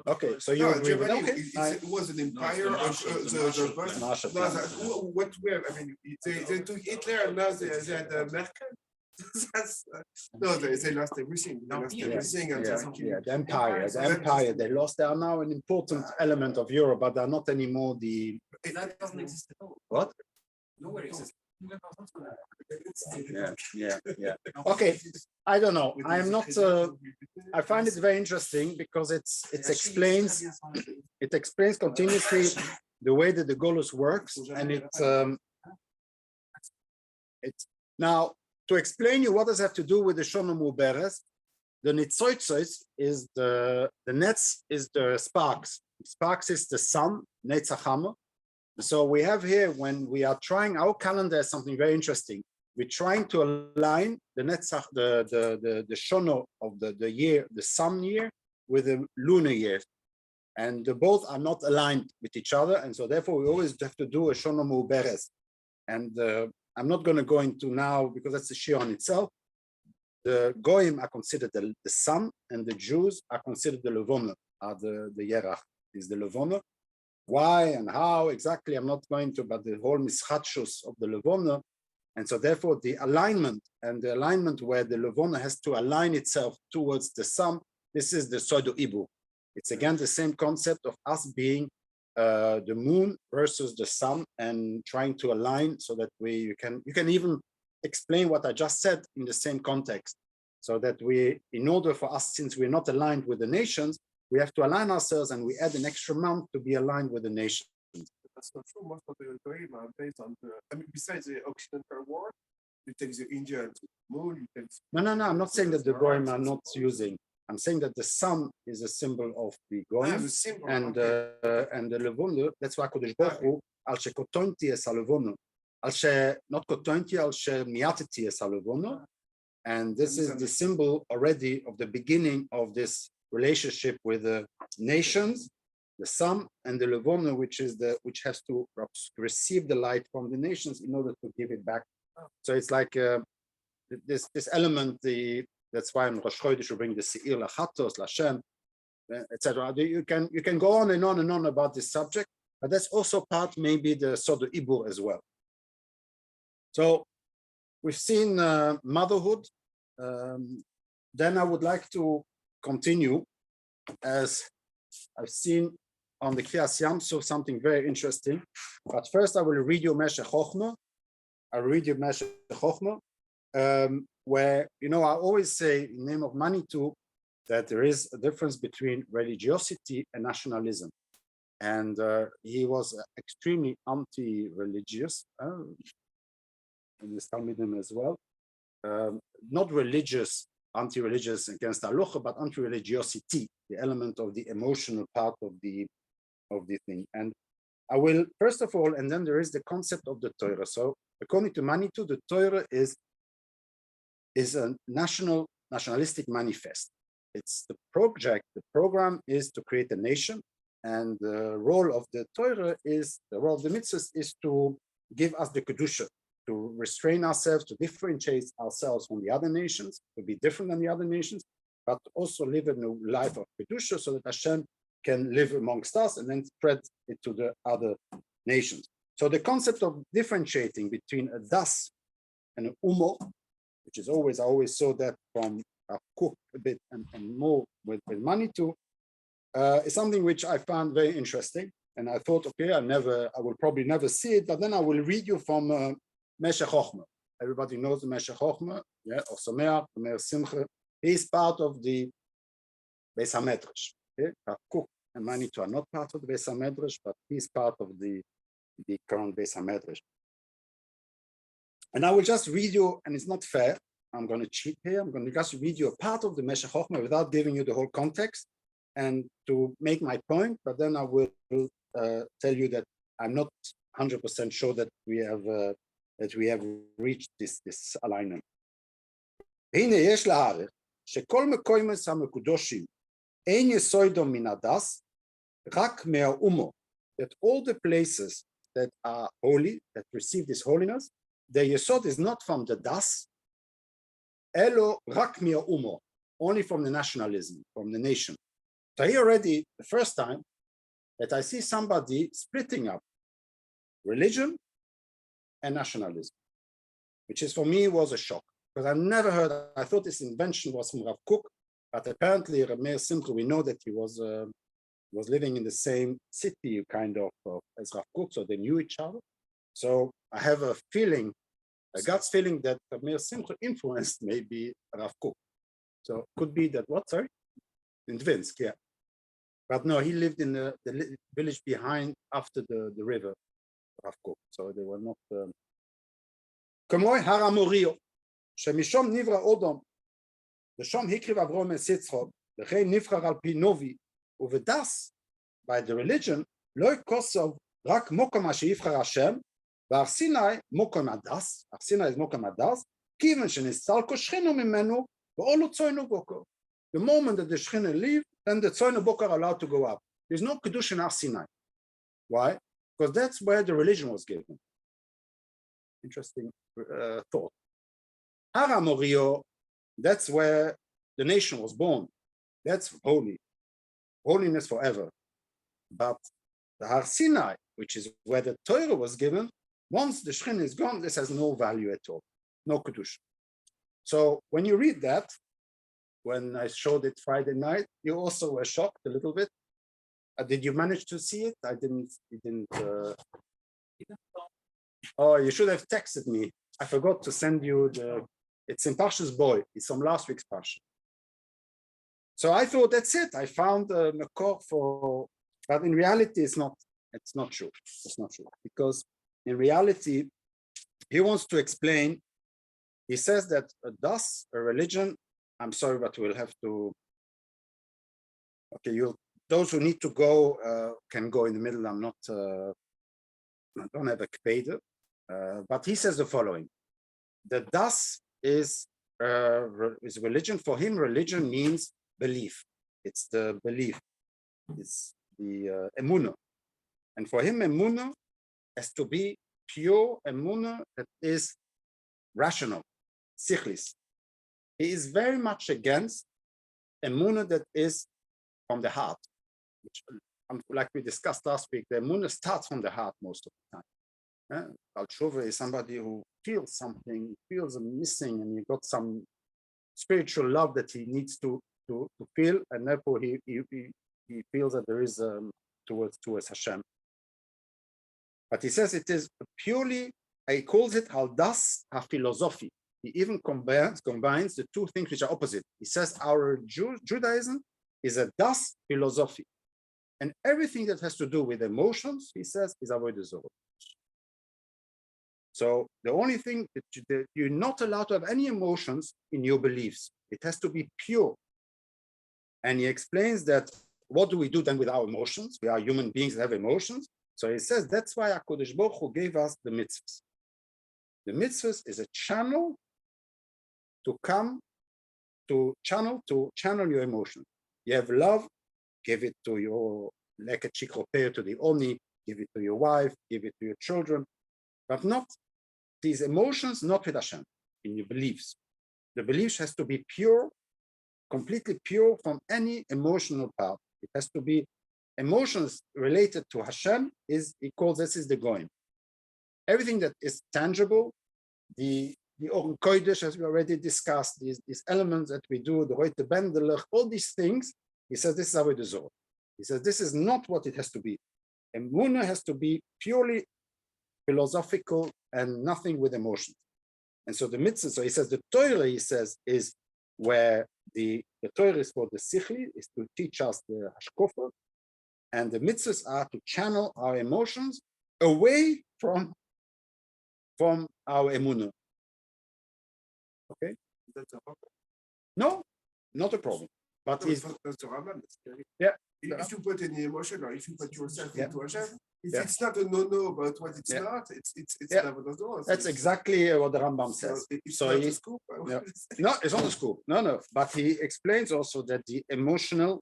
Okay, so you agree with Germany, okay. it was an empire. What we have, I mean, they took Hitler and now they had Merkel. No, they lost everything. They lost everything. The empire. They lost. They are now an important element of Europe, but they're not anymore the. That doesn't exist at all. What? Nowhere exists. Yeah. Okay, I don't know. I'm not. I find it very interesting because it explains continuously the way that the Golus works, and it's now to explain you what does it have to do with the Shona Muberes. The Nitzoitzos is the nets is the sparks. Sparks is the sun, Netzachama. So we have here, when we are trying, our calendar is something very interesting. We're trying to align the Netzach, the Shono of the year, the sun year, with the lunar year. And both are not aligned with each other. And so therefore we always have to do a Shono Muberes. And I'm not going to go into now, because that's the Shir on itself. The Goyim are considered the sun, and the Jews are considered the Levona, the Yerach is the Levona. Why and how exactly, I'm not going to, but the whole mischatshus of the Levona. And so therefore the alignment where the Levona has to align itself towards the sun, this is the Sodo Ibu. It's again the same concept of us being the moon versus the sun and trying to align so that you can even explain what I just said in the same context. So that in order for us, since we're not aligned with the nations, we have to align ourselves, and we add an extra month to be aligned with the nation. That's not true. Most of the Goyim are based on besides the Occidental world, you take the Indian moon, you take. No. I'm not saying that the Goyim are not using. I'm saying that the sun is a symbol of the Goyim, and the Levona. That's why Kodesh Baruch Hu al shekotonti es Levona, not kotonti al shemiatiti es Levona, and this is the symbol already of the beginning of this relationship with the nations, the sun, and the Levona, which has to receive the light from the nations in order to give it back. So it's like this element. That's why in Rosh Chodesh we bring the Seir Lachatos, Lashem, etc. You can go on and on and on about this subject, but that's also part maybe the sort of haibur as well. So we've seen motherhood. Then I would like to continue, as I've seen on the Kriyas Yamsuf something very interesting. But first I will read you meshech chochma. I read you meshech chochma, where, you know, I always say in the name of Manitou that there is a difference between religiosity and nationalism. And he was extremely anti-religious, in the Talmudim as well. Not religious, anti-religious against halacha, but anti-religiosity, the element of the emotional part of the thing. And I will, first of all, and then there is the concept of the Torah. So according to Manitou, the Torah is a nationalistic manifest. It's the project, the program is to create a nation, and the role of the Torah is, the role of the mitzvahs is to give us the kedusha, to restrain ourselves, to differentiate ourselves from the other nations, to be different than the other nations, but also live a new life of kedusha so that Hashem can live amongst us and then spread it to the other nations. So the concept of differentiating between a das and an umo, which is always, I always saw that from Cook a bit and more with Manitou, is something which I found very interesting. And I thought, okay, I will probably never see it, but then I will read you from meshech chochma. Everybody knows the meshech chochma, yeah, or Someach, Meir Simcha. He's part of the Beis HaMedrash. Okay? Cook and Manitou are not part of the Beis HaMedrash, but he's part of the current Beis HaMedrash. And I will just read you, and it's not fair, I'm going to cheat here. I'm going to just read you a part of the meshech chochma without giving you the whole context and to make my point, but then I will tell you that I'm not 100% sure that we have reached this alignment. הנה יש להערך שכל מקומות המקודשים אין יסודו מן הדס רק מהאומו, that all the places that are holy, that receive this holiness, the yesod is not from the das, אלו רק מהאומו, only from the nationalism, from the nation. So here already, the first time that I see somebody splitting up religion and nationalism, which is for me was a shock, because I've never heard, I thought this invention was from Rav Kook, but apparently Meir Simcha, we know that he was living in the same city kind of as Rav Kook, so they knew each other. So I have a feeling, a gut's feeling that Meir Simcha influenced maybe Rav Kook. So could be that, what, sorry? In Dvinsk, yeah. But no, he lived in the village behind, after the river, Rav Kook. So they were not... כמו הר המוריו, שמשום נברא אודום, ושום הקריב אברהם את יצחק, וכן נבחר על פי נובי, ובדס, by the religion, לא יקוסוב רק מוקם מה שיבחר השם, והר סיני מוקם הדס, הר סיני is מוקם הדס, כיוון שנסתלקו שכינו ממנו, ואולו צוינו בוקר. The moment that the Shekhinah leave, then the Tzoyne Bokar are allowed to go up. There's no Kedusha in Har Sinai. Why? Because that's where the religion was given. Interesting thought. Har HaMorio, that's where the nation was born. That's holy. Holiness forever. But the Har Sinai, which is where the Torah was given, once the Shekhinah is gone, this has no value at all. No Kedusha. So when you read that, when I showed it Friday night, you also were shocked a little bit. Did you manage to see it? I didn't. You didn't. Oh, you should have texted me. I forgot to send you the. It's in Parshas Boy. It's from last week's Parsha. So I thought that's it. I found a makor for, but in reality, it's not. It's not true. It's not true, because in reality, he wants to explain. He says that a religion. I'm sorry, but we'll have to. Okay, those who need to go can go in the middle. I'm not. I don't have a kpeder, but he says the following: the das is religion. For him, religion means belief. It's the belief. It's the emunah, and for him, emunah has to be pure emunah that is rational, sichlis. He is very much against emunah that is from the heart, which, like we discussed last week, the emunah starts from the heart most of the time. Al-Shova is somebody who feels something, feels a missing, and he got some spiritual love that he needs to feel, and therefore he feels that there is towards Hashem. But he says it is purely, he calls it haldas ha-philosophy. He even combines the two things which are opposite. He says our Judaism is a das philosophy. And everything that has to do with emotions, he says, is avodah zarah. So the only thing that you're not allowed to have any emotions in your beliefs. It has to be pure. And he explains that what do we do then with our emotions? We are human beings that have emotions. So he says that's why HaKadosh Baruch Hu gave us the mitzvahs. The mitzvahs is a channel to channel your emotion. You have love, give it to your leket shikroper, to the oni, give it to your wife, give it to your children, but not these emotions, not with Hashem, in your beliefs. The beliefs has to be pure, completely pure from any emotional part. It has to be emotions related to Hashem, he calls this is the goyim. Everything that is tangible, the Oren Kodesh, as we already discussed, these elements that we do, the Reute Bendelech, all these things, he says this is avodah zarah. He says this is not what it has to be. Emunah has to be purely philosophical and nothing with emotions. And so the mitzvah, so he says the Torah, he says, is where the Torah is for the sichli, is to teach us the hashkofa, and the mitzvahs are to channel our emotions away from our emunah. Okay? That's a problem. No, not a problem. But No, he's, that's a problem. yeah. If you put any emotion or if you put yourself Yeah. into Hashem, if Yeah. it's not a no-no about what it's Yeah. not, it's Yeah. not avodah zarah. That's exactly what the Rambam says. It's So not he- a scoop. I would yeah. say. No, it's not a school. No. But he explains also that the emotional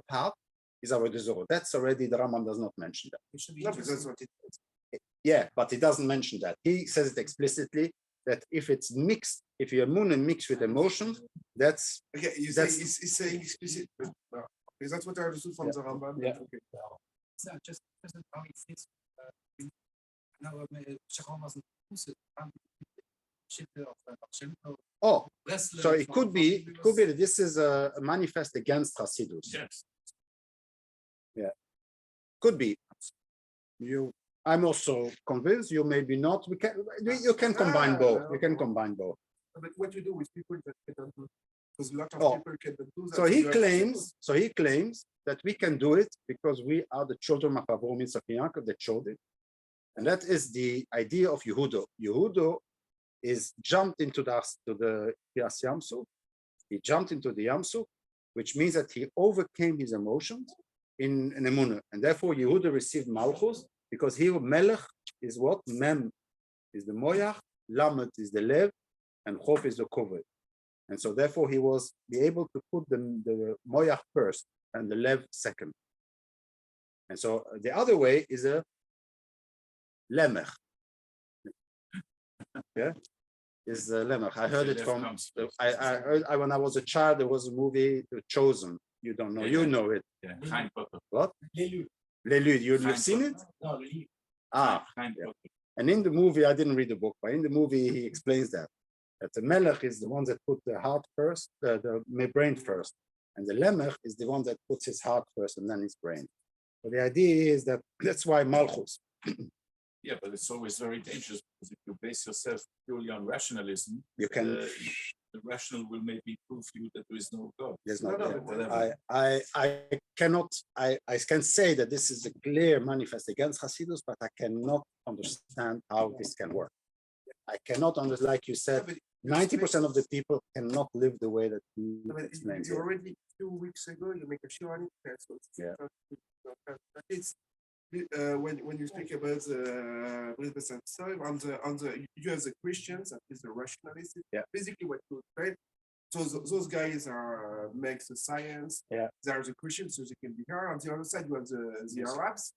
part is avodah zarah. That's already the Rambam does not mention that. It should be No, because that's interesting. what it Yeah, but he doesn't mention that. He says it explicitly that if it's mixed, if your emunah mixed with emotions, that's Okay, you say That's- he's saying explicit, but no. Because that's what I understood from Yeah. the Rambam. Yeah. Okay. So just how it fits. Nou, chochma was een poes aan shiften of Hashem. oh. So it could be that this is a manifest against Hasidus. Yes. Could be. I'm also convinced. You maybe not. You can combine both. You can combine both. But what you do with people that cannot do, because a lot of Oh. people cannot do that. So he you have to claims that we can do it because we are the children of Avraham, Yitzchak, and Yaakov that showed it, and that is the idea of Yehudo. Yehudo is jumped into the Pias Yamsuf. He jumped into the Yamsuf, which means that he overcame his emotions in an emunah, and therefore Yehuda received Malchus because he Melech is what? Mem is the Moyach, Lamed is the Lev, and Chof is the Koved. And so therefore he was be able to put the Moyach first and the Lev second. And so the other way is a Lemech. Yeah, is Lemech. I heard it from, I heard, when I was a child, there was a movie, The Chosen. You don't know, you know it. Yeah, Chaim Potter. What? L'élu. Lelud, you've seen it? No, le livre. Ah, Chaim yeah. Potter. And in the movie, I didn't read the book, but in the movie, he explains that the Melech is the one that put the heart first, the brain first. And the Lemech is the one that puts his heart first and then his brain. So the idea is that that's why Malchus. Yeah, but it's always very dangerous because if you base yourself purely on rationalism, You can, the rational will maybe prove you that there is no God. there's No, no, no, whatever. I cannot, I can say that this is a clear manifest against Hasidus, but I cannot understand how this can work. I cannot understand, like you said, 90% of the people cannot live the way that you explained. You already 2 weeks ago, you make a show on it. So Yeah. It's when you speak about the Bris and so on the you as a Christians and is the rationalists. Yeah. Basically, what you say. So those guys are makes the science. Yeah. They are the Christians, so they can be here. On the other side, you have the Arabs,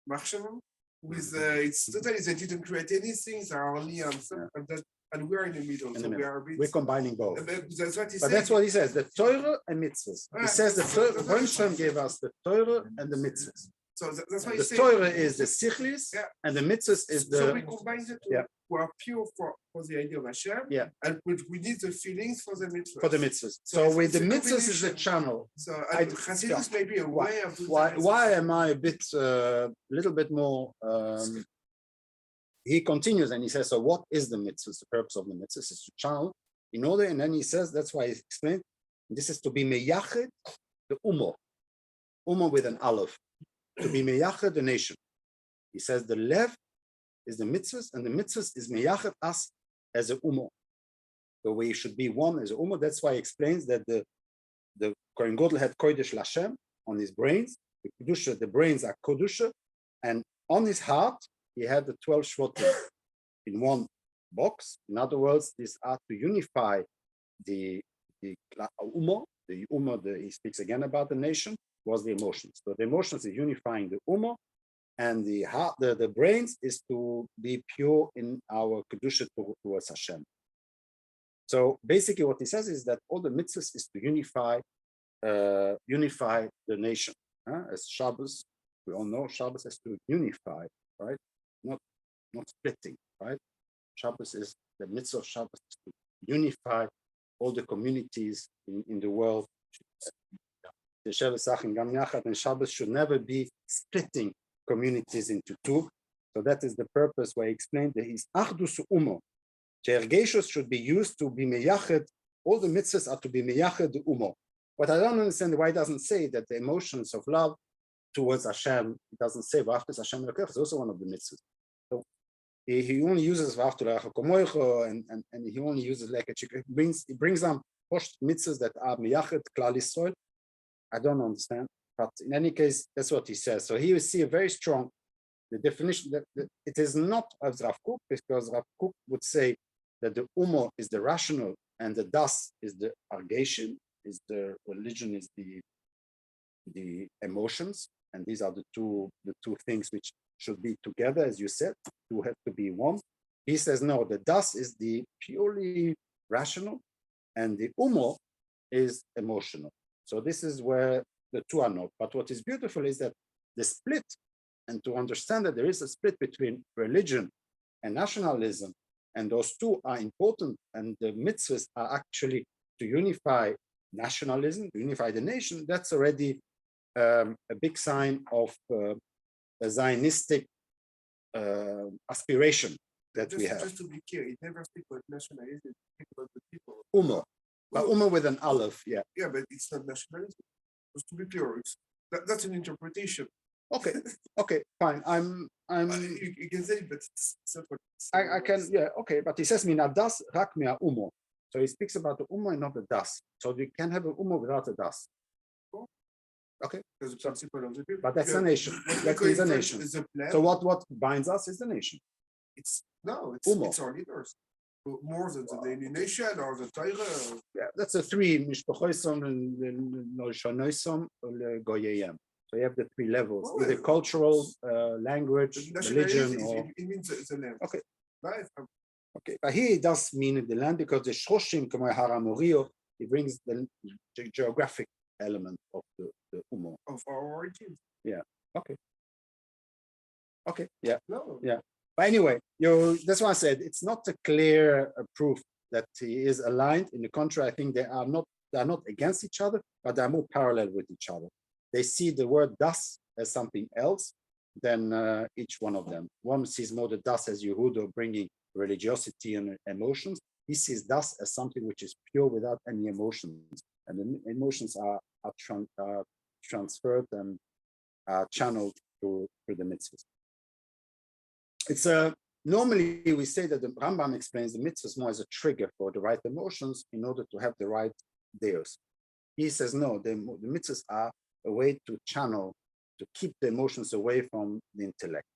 Martian, with it's totally they didn't create anything. They are only on some and that. and we're in the middle. In the So we middle. are a bit. We're combining both. That's what he But says. that's what he says, the Torah and mitzvahs. He Ah, says the that's- Torah, that's- Hashem gave us the Torah and the mitzvahs. So that's why he The says. Torah is the sichlis, Yeah. and the mitzvahs is So we the, combine the two. Yeah. We are pure for the idea of Hashem. Yeah. And we need the feelings for the mitzvah. for the mitzvahs. So So it's- with it's the a mitzvahs is the combination. channel. So I- Chassidus may be a way of doing Why am I a bit, little bit more, he continues and he says, so what is the mitzvahs? The purpose of the mitzvahs is to channel in order, and then he says, that's why he explained, this is to be meyached, the umo with an aleph, to be meyached, the nation. He says the lev is the mitzvahs, and the mitzvahs is meyached us as a umo. The way it should be one as a umo. That's why he explains that the Kohen Gadol had kodesh Lashem on his brains. The kedusha, the brains are kedusha, and on his heart he had the 12 shvotim in one box. In other words, these are to unify the umo. The umo, he speaks again about the nation, was the emotions. So the emotions is unifying the umo, and the heart, the brains is to be pure in our kedusha towards Hashem. So basically, what he says is that all the mitzvahs is to unify the nation. As Shabbos, we all know Shabbos has to unify, right? Not splitting, right? Shabbos is the mitzvah of Shabbos is to unify all the communities in the world. The and Shabbos should never be splitting communities into two. So that is the purpose why he explained that his achdus umo. Ergeshus should be used to be meyached. All the mitzvahs are to be meyached the umo. But I don't understand why it doesn't say that the emotions of love towards Hashem, it doesn't say V'aftas Hashem Elokech is also one of the mitzvahs. So he only uses V'aftu L'reacha Kamoicha, and he only uses like a chick. He brings down post mitzvahs that are meyached Klal Yisrael. I don't understand, but in any case, that's what he says. So here we see a very strong the definition that it is not as Rav Kook, because Rav Kook would say that the umo is the rational and the das is the argation, is the religion, is the emotions, and these are the two things which should be together, as you said, to have to be one. He says no, the das is the purely rational, and the umo is emotional. So this is where the two are not. But what is beautiful is that the split, and to understand that there is a split between religion and nationalism, and those two are important, and the mitzvahs are actually to unify nationalism, to unify the nation. That's already a big sign of a Zionistic aspiration that we have. Just to be clear, it never speaks about nationalism, it speaks about the people. Umo, but umo with an aleph, yeah. Yeah, but it's not nationalism. Just to be clear, that's an interpretation. Okay, fine. I'm. You can say, but it's not what I can, yeah, okay. But he says mina das rak mea umo. So he speaks about the umo and not the das. So we can have a umo without a das. Okay, There's a principle of the people. but that's a nation. That is a nation. So what binds us is the nation. It's Umo. it's our leaders. More than the daily nation or the Torah. Yeah, that's a three mishpachoisom and noshonoisom goyeyem. So you have the three levels: Oh, either yeah. cultural, language, Nationalism religion, or it means the land. okay. Right? Okay, but here it does mean the land because the shoshim k'mo haramorio, it brings the geographic element of the umo. Of our origins. Okay, yeah. No. Yeah. But anyway, that's why I said it's not a clear proof that he is aligned. In the contrary, I think they are not against each other, but they are more parallel with each other. They see the word das as something else than each one of them. One sees more the das as Yehuda bringing religiosity and emotions. He sees das as something which is pure without any emotions, and the emotions are transferred and are channeled through the mitzvahs. It's normally we say that the Rambam explains the mitzvahs more as a trigger for the right emotions in order to have the right deos. He says no, the mitzvahs are a way to channel, to keep the emotions away from the intellect.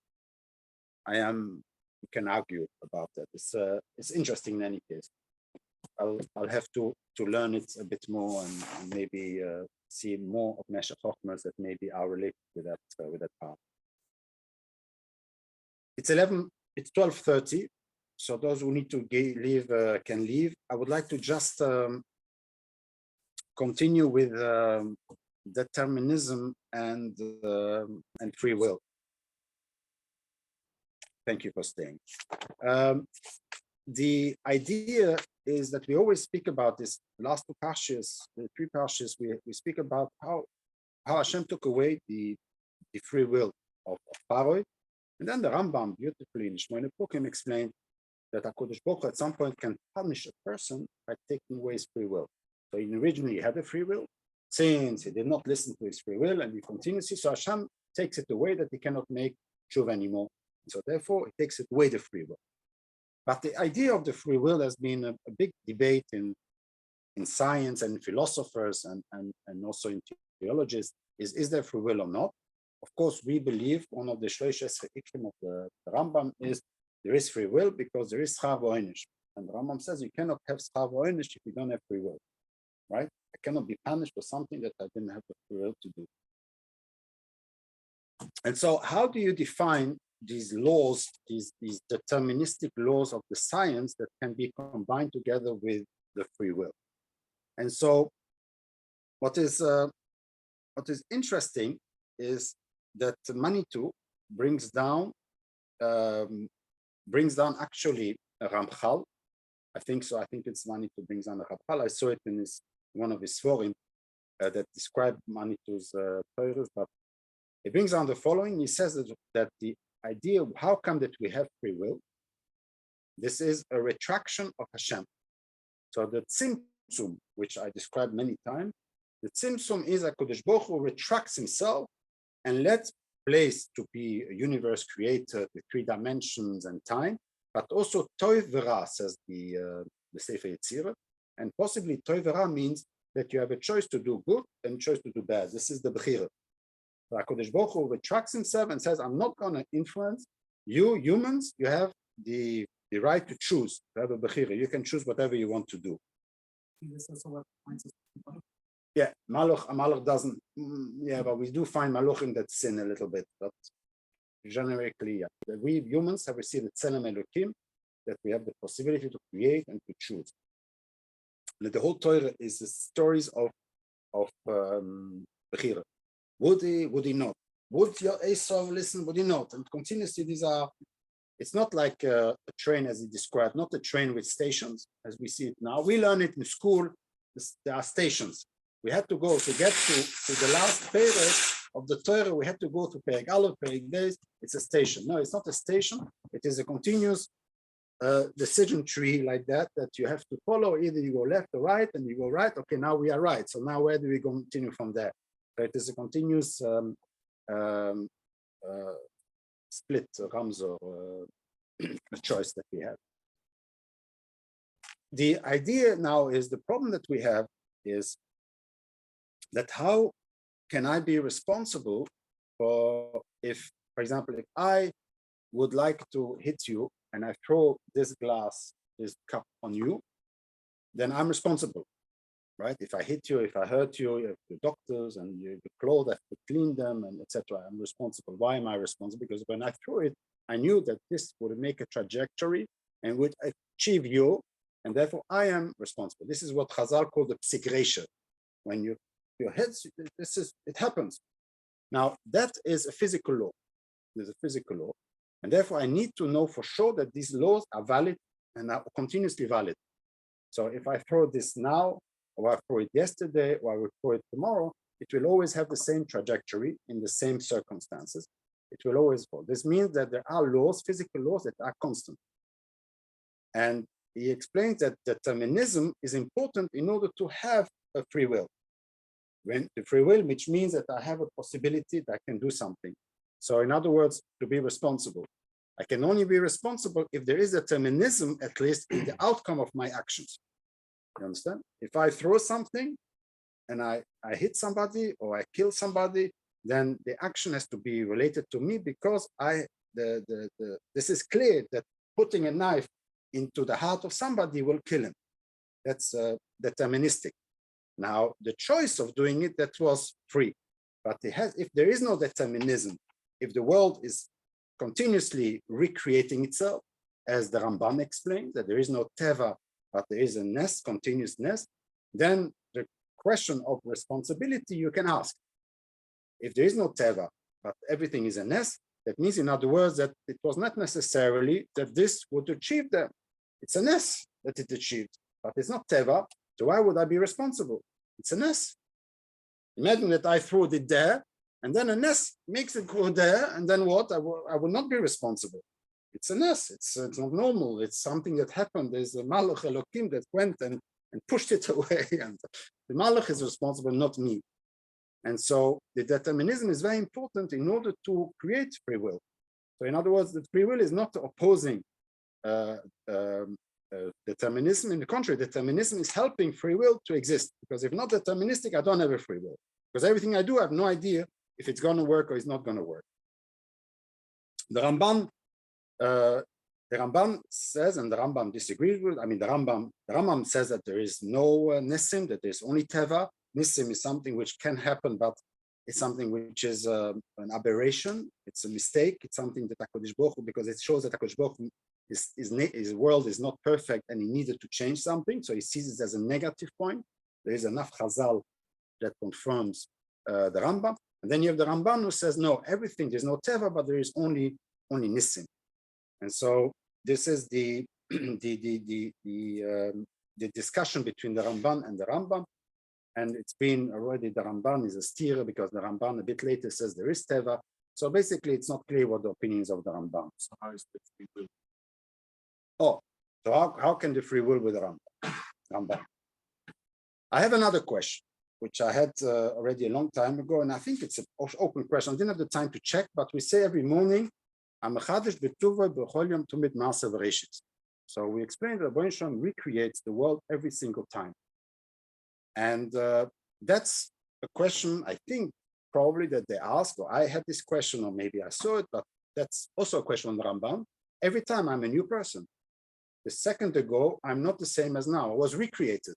You can argue about that. It's interesting in any case. I'll have to learn it a bit more and maybe see more of meshech chochmas that maybe are related with that part. It's 12:30. so those who need to leave can leave. I would like to just continue with determinism and free will. Thank you for staying. The idea is that we always speak about this last two parshas, the three parshas. We speak about how Hashem took away the free will of Paroi, and then the Rambam beautifully in Shmoyne Pukim explained that HaKadosh Baruch Hu at some point can punish a person by taking away his free will. So he originally had a free will, since he did not listen to his free will and he continues, so Hashem takes it away that he cannot make tshuva anymore. So therefore, it takes it away the free will. But the idea of the free will has been a big debate in science and philosophers and also in theologists. Is there free will or not? Of course, we believe one of the shloishes ha'ikrim of the Rambam is there is free will because there is schar v'onesh. And the Rambam says you cannot have schar v'onesh if you don't have free will, right? I cannot be punished for something that I didn't have the free will to do. And so how do you define these laws, these deterministic laws of the science that can be combined together with the free will? And so what is interesting is that Manitou brings down actually a Ramchal. I think so. I think it's Manitou brings down a Ramchal. I saw it in one of his forum that described Manitou's Torahs, but he brings down the following. He says that the idea of how come that we have free will, this is a retraction of Hashem. So the tzimtzum, which I described many times, the tzimtzum is HaKadosh Baruch Hu retracts himself and lets place to be a universe created with 3 dimensions and time, but also toiv v'ra, says the Sefer Yetzirah, and possibly toiv v'ra means that you have a choice to do good and a choice to do bad. This is the bechira. So HaKadosh Baruch Hu retracts himself and says, I'm not going to influence you humans. You have the right to choose, to have a bechira. You can choose whatever you want to do. This is what points us to Malach. Yeah, Malach doesn't, yeah, but we do find Malachim that sin a little bit, but generically, yeah. We humans have received the Tzelem Elokim, that we have the possibility to create and to choose. And the whole Torah is the stories of Bechira. Would he not? Would your Esau listen? Would he not? And continuously, it's not like a train as he described, not a train with stations as we see it now. We learn it in school. There are stations. We had to go to get to the last perek of the Torah. We had to go to perek Aleph, perek Beis. It's a station. No, it's not a station. It is a continuous decision tree like that you have to follow. Either you go left or right, and you go right. Okay, now we are right. So now where do we continue from there? So it is a continuous split, Ramzor, a choice that we have. The idea now is the problem that we have is that how can I be responsible for if, for example, if I would like to hit you and I throw this cup on you, then I'm responsible, right? If I hit you, if I hurt you, you have the doctors and the clothes, I have to clean them and etc. I'm responsible. Why am I responsible? Because when I threw it, I knew that this would make a trajectory and would achieve you, and therefore I am responsible. This is what Chazal called the psigresha. When your heads, it happens. Now that is a physical law. There's a physical law, and therefore I need to know for sure that these laws are valid and are continuously valid. So if I throw this now, or I throw it yesterday, or I will throw it tomorrow, it will always have the same trajectory in the same circumstances. It will always fall. This means that there are laws, physical laws, that are constant. And he explains that determinism is important in order to have a free will. When the free will, which means that I have a possibility that I can do something. So in other words, to be responsible. I can only be responsible if there is determinism, at least in the outcome of my actions. You understand? If I throw something and I hit somebody or I kill somebody, then the action has to be related to me because this is clear that putting a knife into the heart of somebody will kill him. That's deterministic. Now, the choice of doing it, that was free. But if there is no determinism, if the world is continuously recreating itself, as the Ramban explains, that there is no teva, but there is a nest, continuous nest, then the question of responsibility you can ask. If there is no teva, but everything is a nest, that means, in other words, that it was not necessarily that this would achieve them. It's a nest that it achieved, but it's not teva, so why would I be responsible? It's a nest. Imagine that I threw it there, and then a nest makes it go there, and then what? I will not be responsible. It's a nest. It's not normal. It's something that happened. There's a malach Elokim that went and pushed it away, and the malach is responsible, not me. And so the determinism is very important in order to create free will. So in other words, the free will is not opposing determinism. In the contrary, determinism is helping free will to exist. Because if not deterministic, I don't have a free will. Because everything I do, I have no idea if it's going to work or it's not going to work. The Rambam says, and the Rambam disagrees with, the Rambam says that there is no Nissim, that there's only Teva. Nissim is something which can happen, but it's something which is an aberration. It's a mistake. It's something that HaKadosh Baruch Hu, because it shows that HaKadosh Baruch Hu, his world is not perfect and he needed to change something. So he sees it as a negative point. There is enough Chazal that confirms the Rambam. And then you have the Ramban who says, no, everything, there's no Teva, but there is only Nissim. And so this is the discussion between the Ramban and the Rambam. And it's been already, the Ramban is a steer because the Ramban a bit later says there is Teva. So basically, it's not clear what the opinions of the Ramban. So how is the free will? Oh, so how can the free will with the Ramban? I have another question, which I had already a long time ago, and I think it's an open question. I didn't have the time to check, but we say every morning, so we explained that Rabbi Shalom recreates the world every single time. And that's a question, I think, probably that they asked, or I had this question, or maybe I saw it, but that's also a question on the Rambam. Every time I'm a new person. The second ago, I'm not the same as now. I was recreated.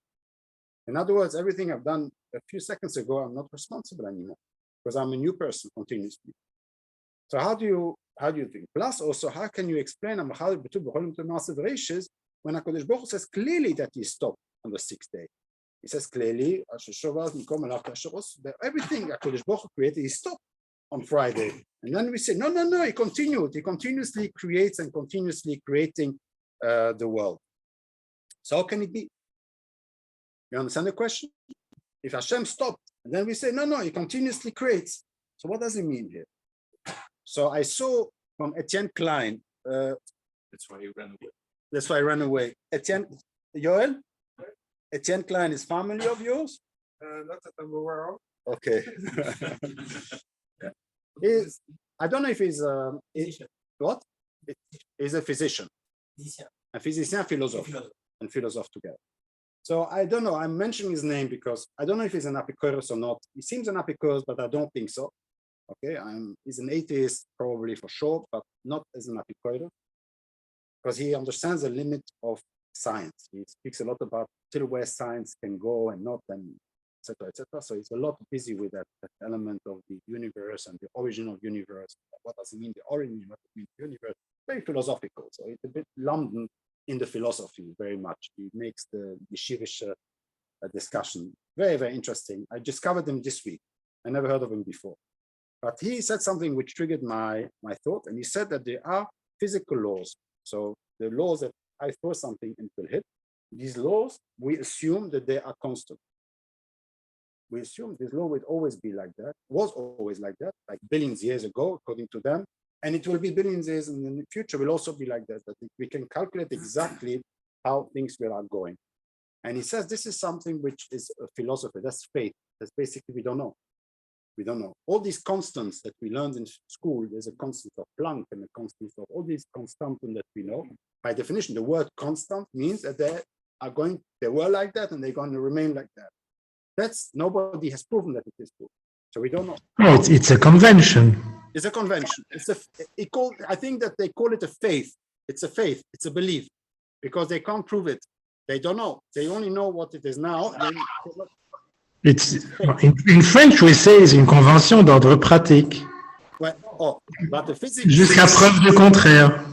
In other words, everything I've done a few seconds ago, I'm not responsible anymore because I'm a new person continuously. So how do you think? Plus, also, how can you explain when HaKadosh Baruch Hu says clearly that he stopped on the sixth day? He says clearly, everything HaKadosh Baruch Hu created, he stopped on Friday. And then we say, no, he continued. He continuously creates and continuously creating the world. So how can it be? You understand the question? If Hashem stopped, and then we say, no, he continuously creates. So what does it mean here? So I saw from Etienne Klein. That's why you ran away. That's why I ran away. Yoel? Etienne Klein is family of yours? Not that I'm aware of. Okay. I don't know if he's what? He's a physician. A physician, philosopher, and philosopher together. So I don't know. I'm mentioning his name because I don't know if he's an Apikoros or not. He seems an Apikoros, but I don't think so. Okay, he's an atheist probably for sure, but not as an Apikoros, because he understands the limit of science. He speaks a lot about till where science can go and not, and etc., etc. So he's a lot busy with that element of the universe and the origin of universe. What does it mean, the origin? What does it mean, the universe? Very philosophical. So it's a bit London in the philosophy very much. He makes the Yeshivish discussion very, very interesting. I discovered him this week. I never heard of him before. But he said something which triggered my thought, and he said that there are physical laws. So the laws that I throw something and it will hit, these laws, we assume that they are constant. We assume this law would always be like that, was always like that, like billions of years ago, according to them, and it will be billions of years in the future will also be like that, that we can calculate exactly how things are going. And he says this is something which is a philosophy, that's faith, that's basically we don't know. We don't know. All these constants that we learned in school, there's a constant of Planck and a constant of all these constants that we know. By definition, the word constant means that they were like that and they're going to remain like that. Nobody has proven that it is true. So we don't know. No, it's a convention. It's a convention. I think that they call it a faith. It's a faith. It's a belief because they can't prove it. They don't know. They only know what it is now. In French, we say it's une convention d'ordre pratique. Ouais. Oh, but the physics. Jusqu'à preuve du contraire.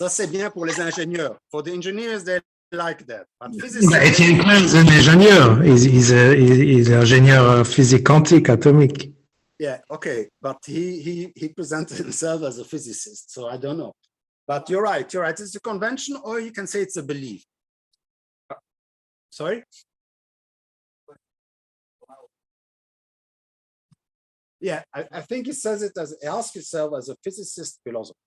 Ça, c'est bien pour les ingénieurs. For the engineers, they like that. But Étienne Klein is an ingénieur. He's ingénieur physique quantique, atomique. yeah, okay. But he presented himself as a physicist, so I don't know. But you're right. It's a convention, or you can say it's a belief. Sorry? Yeah, I think he says it as, he asks himself as a physicist philosopher.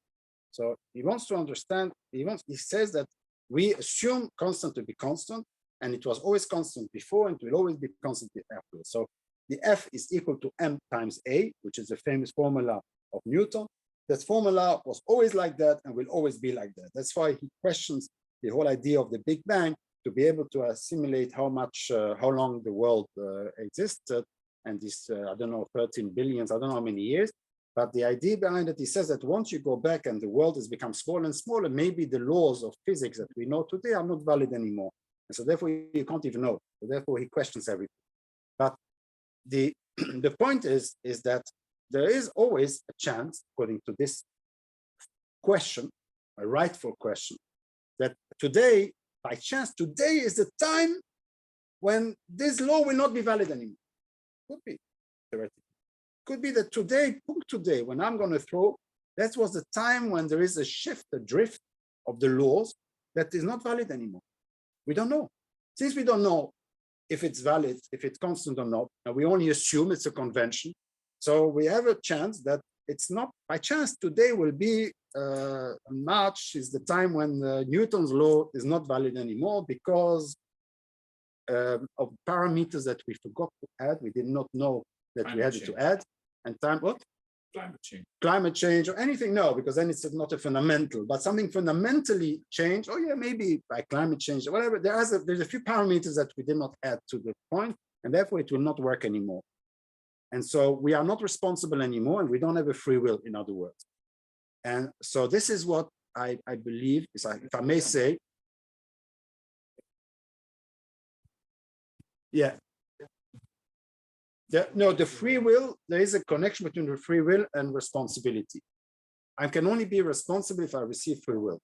So he wants to understand, he says that we assume constant to be constant, and it was always constant before and will always be constant afterwards. So the F is equal to M times A, which is the famous formula of Newton. That formula was always like that and will always be like that. That's why he questions the whole idea of the Big Bang, to be able to assimilate how long the world existed, and this, I don't know, 13 billions, I don't know how many years. But the idea behind it, he says that once you go back and the world has become smaller and smaller, maybe the laws of physics that we know today are not valid anymore. And so therefore you can't even know. So therefore he questions everything. But the point is that there is always a chance, according to this question, a rightful question, that today, by chance, today is the time when this law will not be valid anymore. Could be, theoretically. Could be that today, when I'm going to throw, that was the time when there is a shift, a drift of the laws that is not valid anymore. We don't know. Since we don't know if it's valid, if it's constant or not, and we only assume it's a convention, so we have a chance that it's not, by chance, today will be, March is the time when Newton's law is not valid anymore because of parameters that we forgot to add, we did not know that we had to add. And time, what? Climate change. Climate change or anything, no, because then it's not a fundamental, but something fundamentally changed. Oh yeah, maybe by climate change or whatever. There's a few parameters that we did not add to the point, and therefore it will not work anymore. And so we are not responsible anymore, and we don't have a free will, in other words. And so this is what I believe, if I may say. Yeah. No, the free will, there is a connection between the free will and responsibility. I can only be responsible if I receive free will.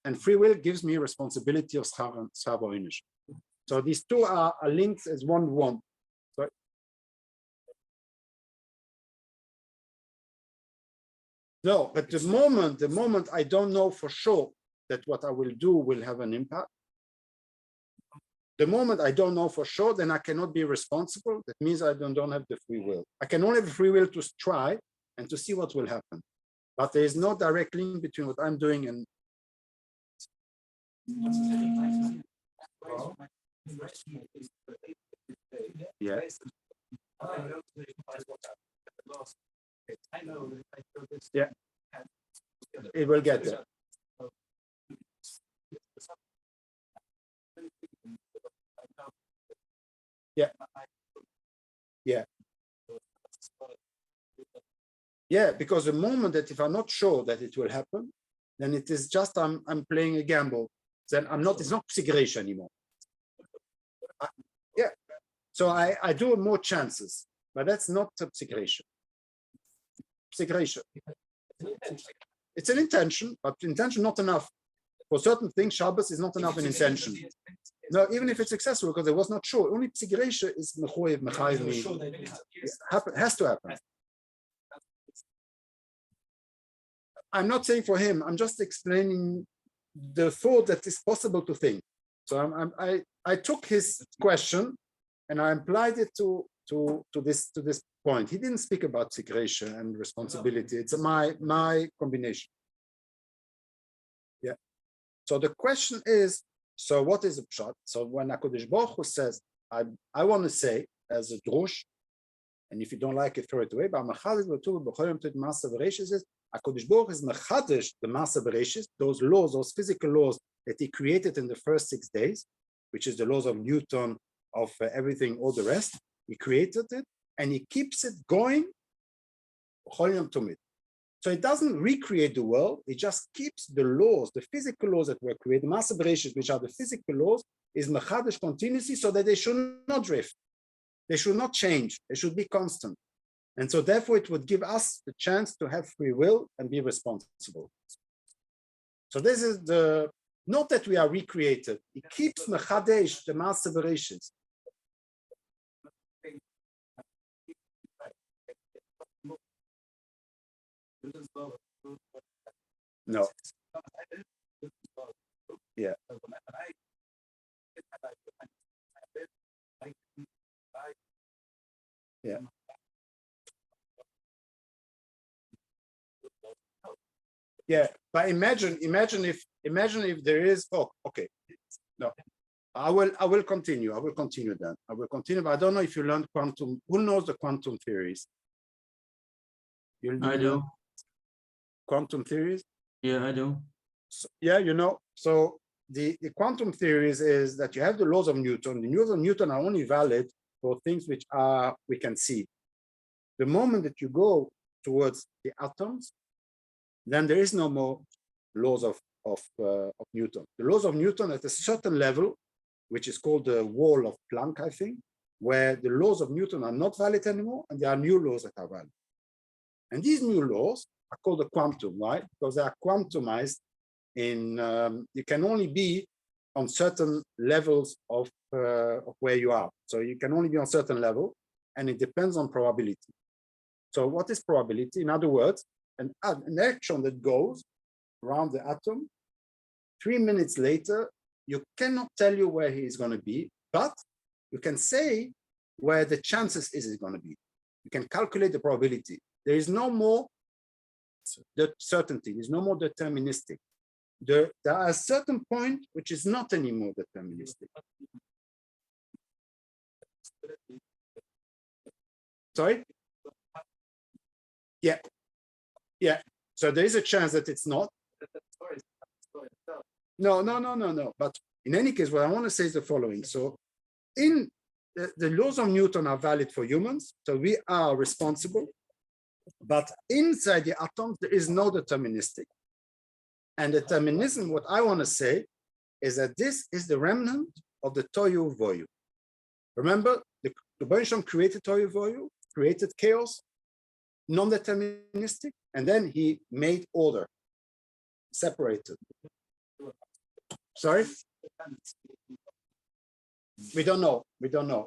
And free will gives me responsibility of schar ownership. So these two are linked as one. Sorry. No, but the moment I don't know for sure that what I will do will have an impact, the moment I don't know for sure, then I cannot be responsible. That means I don't have the free will. I can only have the free will to try and to see what will happen. But there is no direct link between what I'm doing and. Yeah. Yeah. It will get there. Yeah. Yeah. Yeah, because the moment that if I'm not sure that it will happen, then it is just I'm playing a gamble. Then I'm not, it's not psigration anymore. Yeah. So I do more chances, but that's not psigration. Psigration. It's an intention, but intention not enough. For certain things, Shabbos is not enough an intention. No, even if it's successful, because I was not sure. Only psigration is has to happen. I'm not saying for him. I'm just explaining the thought that is possible to think. So I took his question and I applied it to this point. He didn't speak about psigration and responsibility. It's my combination. Yeah. So the question is, so what is a pshat? So when HaKadosh Baruch Hu says, I want to say as a drush, and if you don't like it, throw it away. But HaKadosh Baruch Hu is mechadish the Masa Bereshis, those laws, those physical laws that he created in the first 6 days, which is the laws of Newton, of everything, all the rest. He created it, and he keeps it going. So it doesn't recreate the world, it just keeps the laws, the physical laws that were created, Masa Bereshis, which are the physical laws, is mechadish continuously so that they should not drift. They should not change, they should be constant. And so therefore it would give us the chance to have free will and be responsible. So this is the, not that we are recreated. It keeps mechadesh, the mass separations. No. Yeah. Yeah. Yeah, but imagine if there is, oh, okay. No, I will continue. I will continue then. I will continue, but I don't know if you learned quantum. Who knows the quantum theories? I do. Quantum theories? Yeah, I do. So, yeah, you know. So the quantum theories is that you have the laws of Newton. The laws of Newton are only valid for things which are we can see. The moment that you go towards the atoms, then there is no more laws of Newton. The laws of Newton at a certain level, which is called the wall of Planck, I think, where the laws of Newton are not valid anymore, and there are new laws that are valid. And these new laws are called the quantum, right? Because they are quantumized in, you can only be on certain levels of where you are. So you can only be on certain level, and it depends on probability. So what is probability? In other words, an electron that goes around the atom, 3 minutes later, you cannot tell you where he is going to be, but you can say where the chances is going to be. You can calculate the probability. There is no more the certainty. There's no more deterministic. There are a certain point which is not anymore deterministic. Sorry? Yeah. Yeah. So there is a chance that it's not. No. But in any case, what I want to say is the following. So in the laws of Newton are valid for humans. So we are responsible. But inside the atoms, there is no deterministic. And determinism, what I want to say is that this is the remnant of the tohu voyu. Remember, the Rebbeinu created tohu voyu, created chaos, non-deterministic, and then he made order, separated. Sorry? We don't know.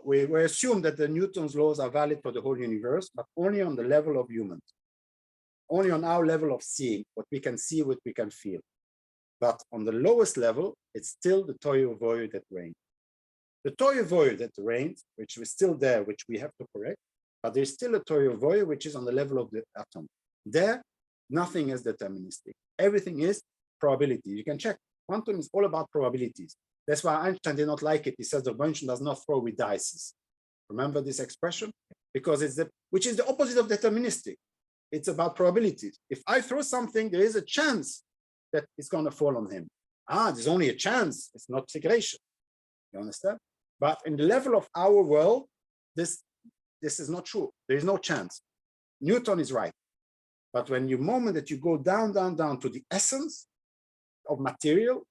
We assume that the Newton's laws are valid for the whole universe, but only on the level of humans. Only on our level of seeing, what we can see, what we can feel. But on the lowest level, it's still the tohu voyu that reigns. The tohu voyu that reigns, which is still there, which we have to correct, but there's still a tohu voyu which is on the level of the atom. There, nothing is deterministic. Everything is probability. You can check. Quantum is all about probabilities. That's why Einstein did not like it. He says the Rebbeinu does not throw with dice. Remember this expression? Because it's which is the opposite of deterministic. It's about probabilities. If I throw something, there is a chance that it's going to fall on him. There's only a chance. It's not segregation. You understand? But in the level of our world, this is not true. There is no chance. Newton is right. But when you moment that you go down to the essence of material,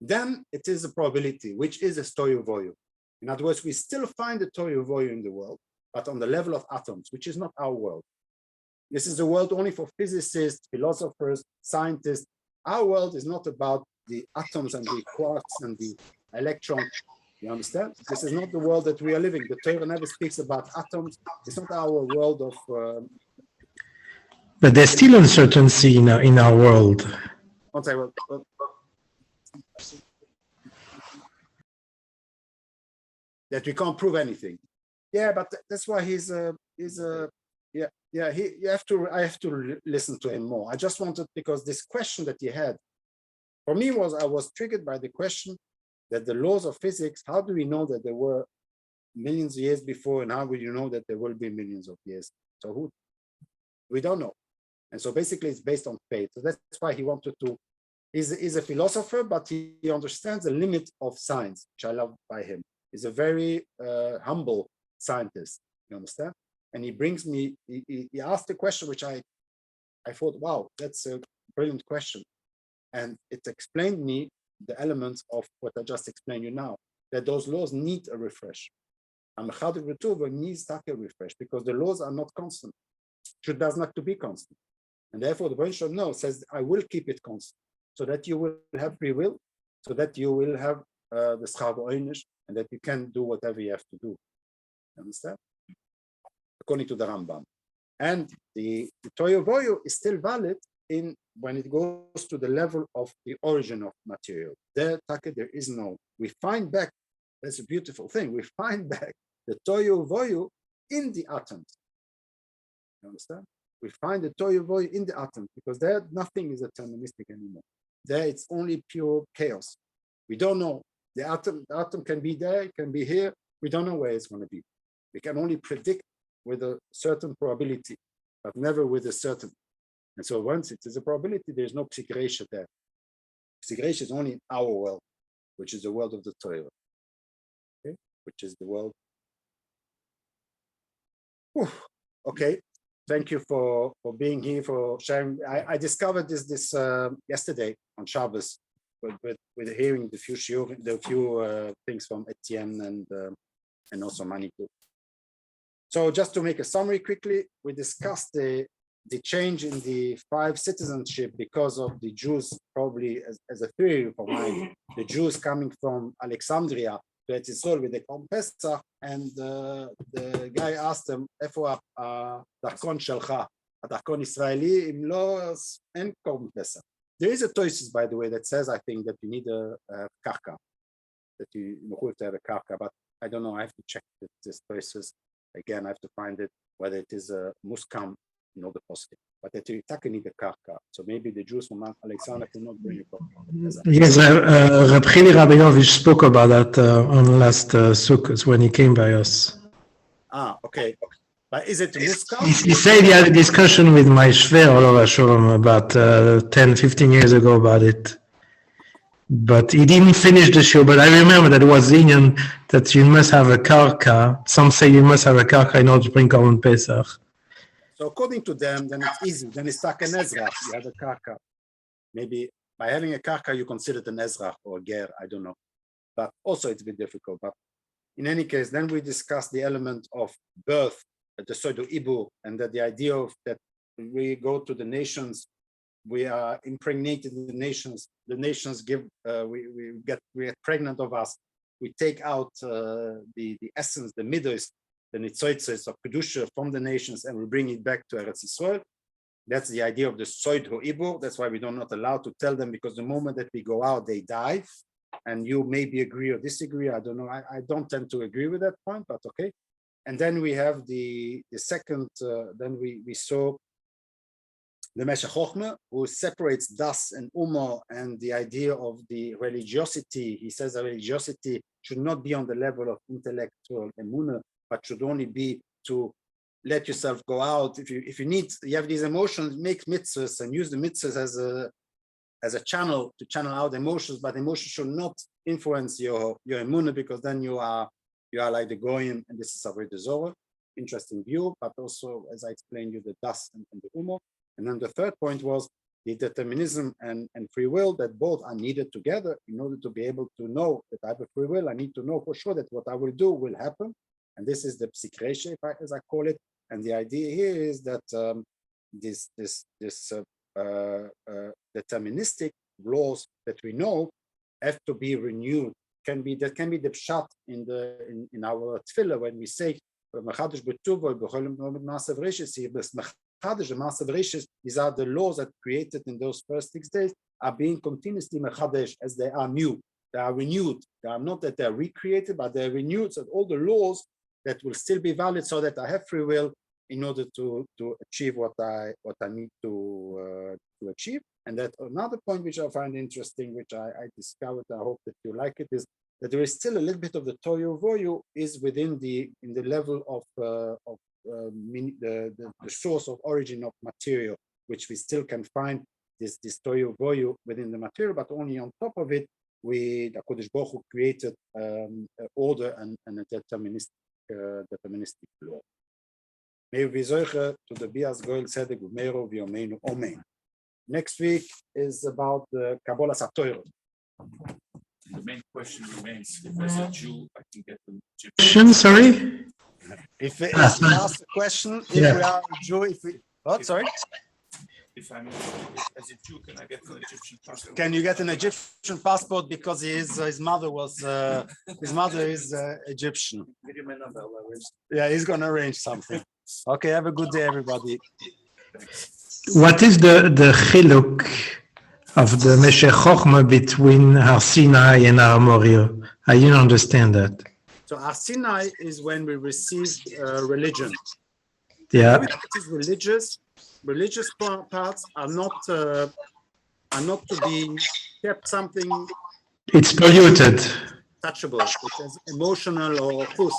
then it is a probability, which is a tohu voyu. In other words, we still find the tohu voyu in the world, but on the level of atoms, which is not our world. This is a world only for physicists, philosophers, scientists. Our world is not about the atoms and the quarks and the electrons. You understand? This is not the world that we are living. The Torah never speaks about atoms. It's not our world of. But there's still uncertainty in our world. One second. That we can't prove anything. Yeah, but that's why I have to listen to him more. I just wanted, because this question that he had, for me I was triggered by the question that the laws of physics, how do we know that there were millions of years before, and how will you know that there will be millions of years? So we don't know. And so basically it's based on faith. So that's why he wanted to, he's a philosopher, but he understands the limit of science, which I love by him. He's a very humble scientist, you understand? And he brings me, he asked a question which I thought, wow, that's a brilliant question. And it explained me the elements of what I just explained you now, that those laws need a refresh. And the needs a refresh because the laws are not constant. It does not to be constant. And therefore the Rebbeinu says, I will keep it constant. so that you will have free will, so that you will have the schar v'oinish, and that you can do whatever you have to do. Understand? According to the Rambam. And the toyo voyo is still valid in when it goes to the level of the origin of material. There is no, we find back, that's a beautiful thing, we find back the toyo voyo in the atoms. You understand? We find the toyo voyo in the atoms, because there nothing is deterministic anymore. There it's only pure chaos. We don't know. The atom can be there, it can be here. We don't know where it's going to be. We can only predict with a certain probability, but never with a certain. And so once it is a probability, there's no psikresha there. Psikresha is only in our world, which is the world of the Torah. Okay? Which is the world. Whew. Okay. Thank you for being here, for sharing. I discovered this yesterday on Shabbos with hearing the few things from Etienne and also Manitou. So just to make a summary quickly, we discussed the change in the 5 citizenship because of the Jews, probably as a theory for mine, the Jews coming from Alexandria to Eretz Yisrael with the Korban Pesach, and the guy asked them, "Efo הדרכון שלך, הדרכון ישראלי, אם לא, אין Korban Pesach." There is a thesis, by the way, that says, I think, that you need a karka, that you have to have a karka, but I don't know, I have to check this thesis. Again, I have to find it, whether it is a muskam, the positive, but that you need a karka. So maybe the Jews from Alexander cannot bring a karka. Yes, Reb Chili Rabinovich spoke about that on last Sukkot when he came by us. Okay. But is it muskam? He said he had a discussion with my shver, Olav Shalom, about 10, 15 years ago about it. But he didn't finish the show. But I remember that it was the union that you must have a karka. Some say you must have a karka in order to bring Korban Pesach. So according to them, then it's easy. Then it's like an ezrach. You have a karka. Maybe by having a karka, you consider it an ezrach or a ger. I don't know. But also it's a bit difficult. But in any case, then we discuss the element of birth, the pseudo haibur, and that the idea of that we go to the nations, we are impregnated in the nations give, we get pregnant of us, we take out the essence, the midos, the nitzotzes of kedusha from the nations, and we bring it back to Eretz Yisrael. That's the idea of the pseudo haibur. That's why we are not allowed to tell them, because the moment that we go out, they die. And you maybe agree or disagree. I don't know. I don't tend to agree with that point, but okay. And then we have the second, then we saw the meshech chochma, who separates das and umma, and the idea of the religiosity. He says that religiosity should not be on the level of intellectual emunah, but should only be to let yourself go out. If you have these emotions, make mitzvahs and use the mitzvahs as a channel to channel out emotions, but emotions should not influence your emunah, because then you are like the goyim, and this is a very interesting view, but also, as I explained you, the das and the umma. And then the third point was the determinism and free will, that both are needed together. In order to be able to know that I have a free will, I need to know for sure that what I will do will happen. And this is the psikresha, as I call it. And the idea here is that this deterministic laws that we know have to be renewed. That can be the pshat in our tefillah when we say these are the laws that created in those first 6 days are being continuously mechadesh, as they are new, they are renewed. They are not that they are recreated, but they are renewed. So all the laws that will still be valid, so that I have free will in order to achieve what I need to achieve. And that another point which I find interesting, which I discovered, I hope that you like it, is that there is still a little bit of the toyo voyo is within the level of the source of origin of material, which we still can find this toyo voyo within the material, but only on top of it, the Kodesh Baruch Hu created order and a deterministic law. May we to the Bias Goel Tzedek Umeiro V'Yomeinu Omen. Next week is about the Kabbalah Satorah. The main question remains: if as a Jew I can get the Question, sorry? If you ask the question, if we are a Jew, sorry? If I'm as a Jew, can I get an Egyptian passport? Can you get an Egyptian passport because his mother is Egyptian? Give you my number. I'll arrange. Yeah, he's gonna arrange something. Okay, have a good day, everybody. What is the chiluk of the meshech chochma between Har Sinai and Har Moriah? I didn't understand that. So Har Sinai is when we received religion. Yeah, Everything that is religious parts are not to be kept something it's polluted. touchable. It is emotional or chus.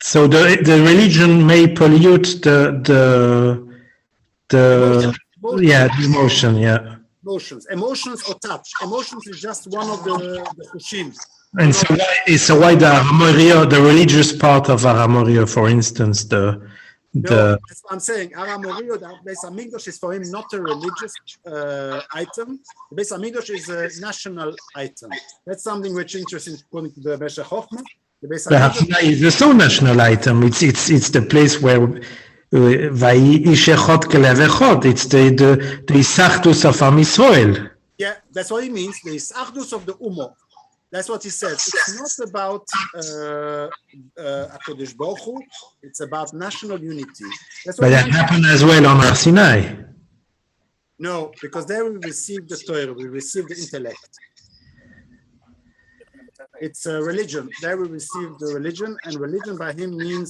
So the religion may pollute the emotion, yeah. Emotions or touch. Emotions is just one of the chushim. And so why the Har Moriah, the religious part of Har Moriah, for instance, No, that's what I'm saying. Har Moriah, the Beis Hamikdash is for him not a religious item. The Beis Hamikdash is a national item. That's something which interesting according to the meshech chochma. The Beis the Har Hamikdash, Sinai is also national item. It's the place where Vayi Ishechot Kelevechot. It's the Isachtus of Am Yisrael. yeah, that's what he means. The isachdus of the Ummah. That's what he says. It's not about HaKadosh Baruch Hu. It's about national unity. That's what But that happened as well on Har Sinai. No, because there we receive the Torah, we receive the intellect. It's a religion. There we receive the religion, and religion by him means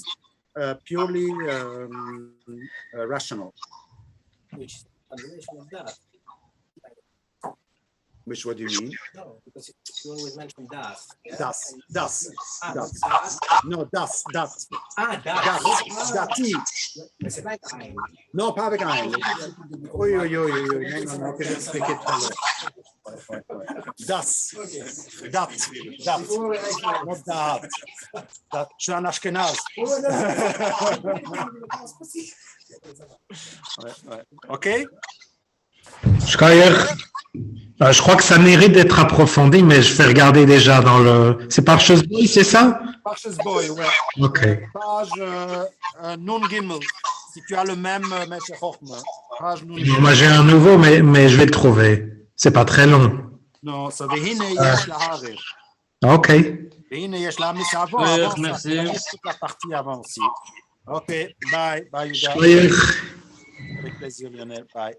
purely rational. Which is a relation of that. Which, what do you mean? No, because you always mention das. Das. Das. No, das. Das. Dati. It's like ein. No, Pavik Ein. Oi. No, okay, let's speak it. Das. Dat. Not that. Dat. Shan Ashkenaz. Okay? Je crois que ça mérite d'être approfondi, mais je vais regarder déjà dans le... C'est Parshas Boy, c'est ça? Parshas Boy, ouais. Ok. Page Nun Gimel. Si tu as le même meshech chochma. Page Nun Gimel. Moi j'ai un nouveau, mais je vais le trouver. C'est pas très long. Non, ça והנה יש להעריך. Ok. והנה יש להעמיס avant. merci. Toute la partie avant aussi. Ok, bye, Yuda. Shkoyach. Avec plaisir, Lionel. Bye.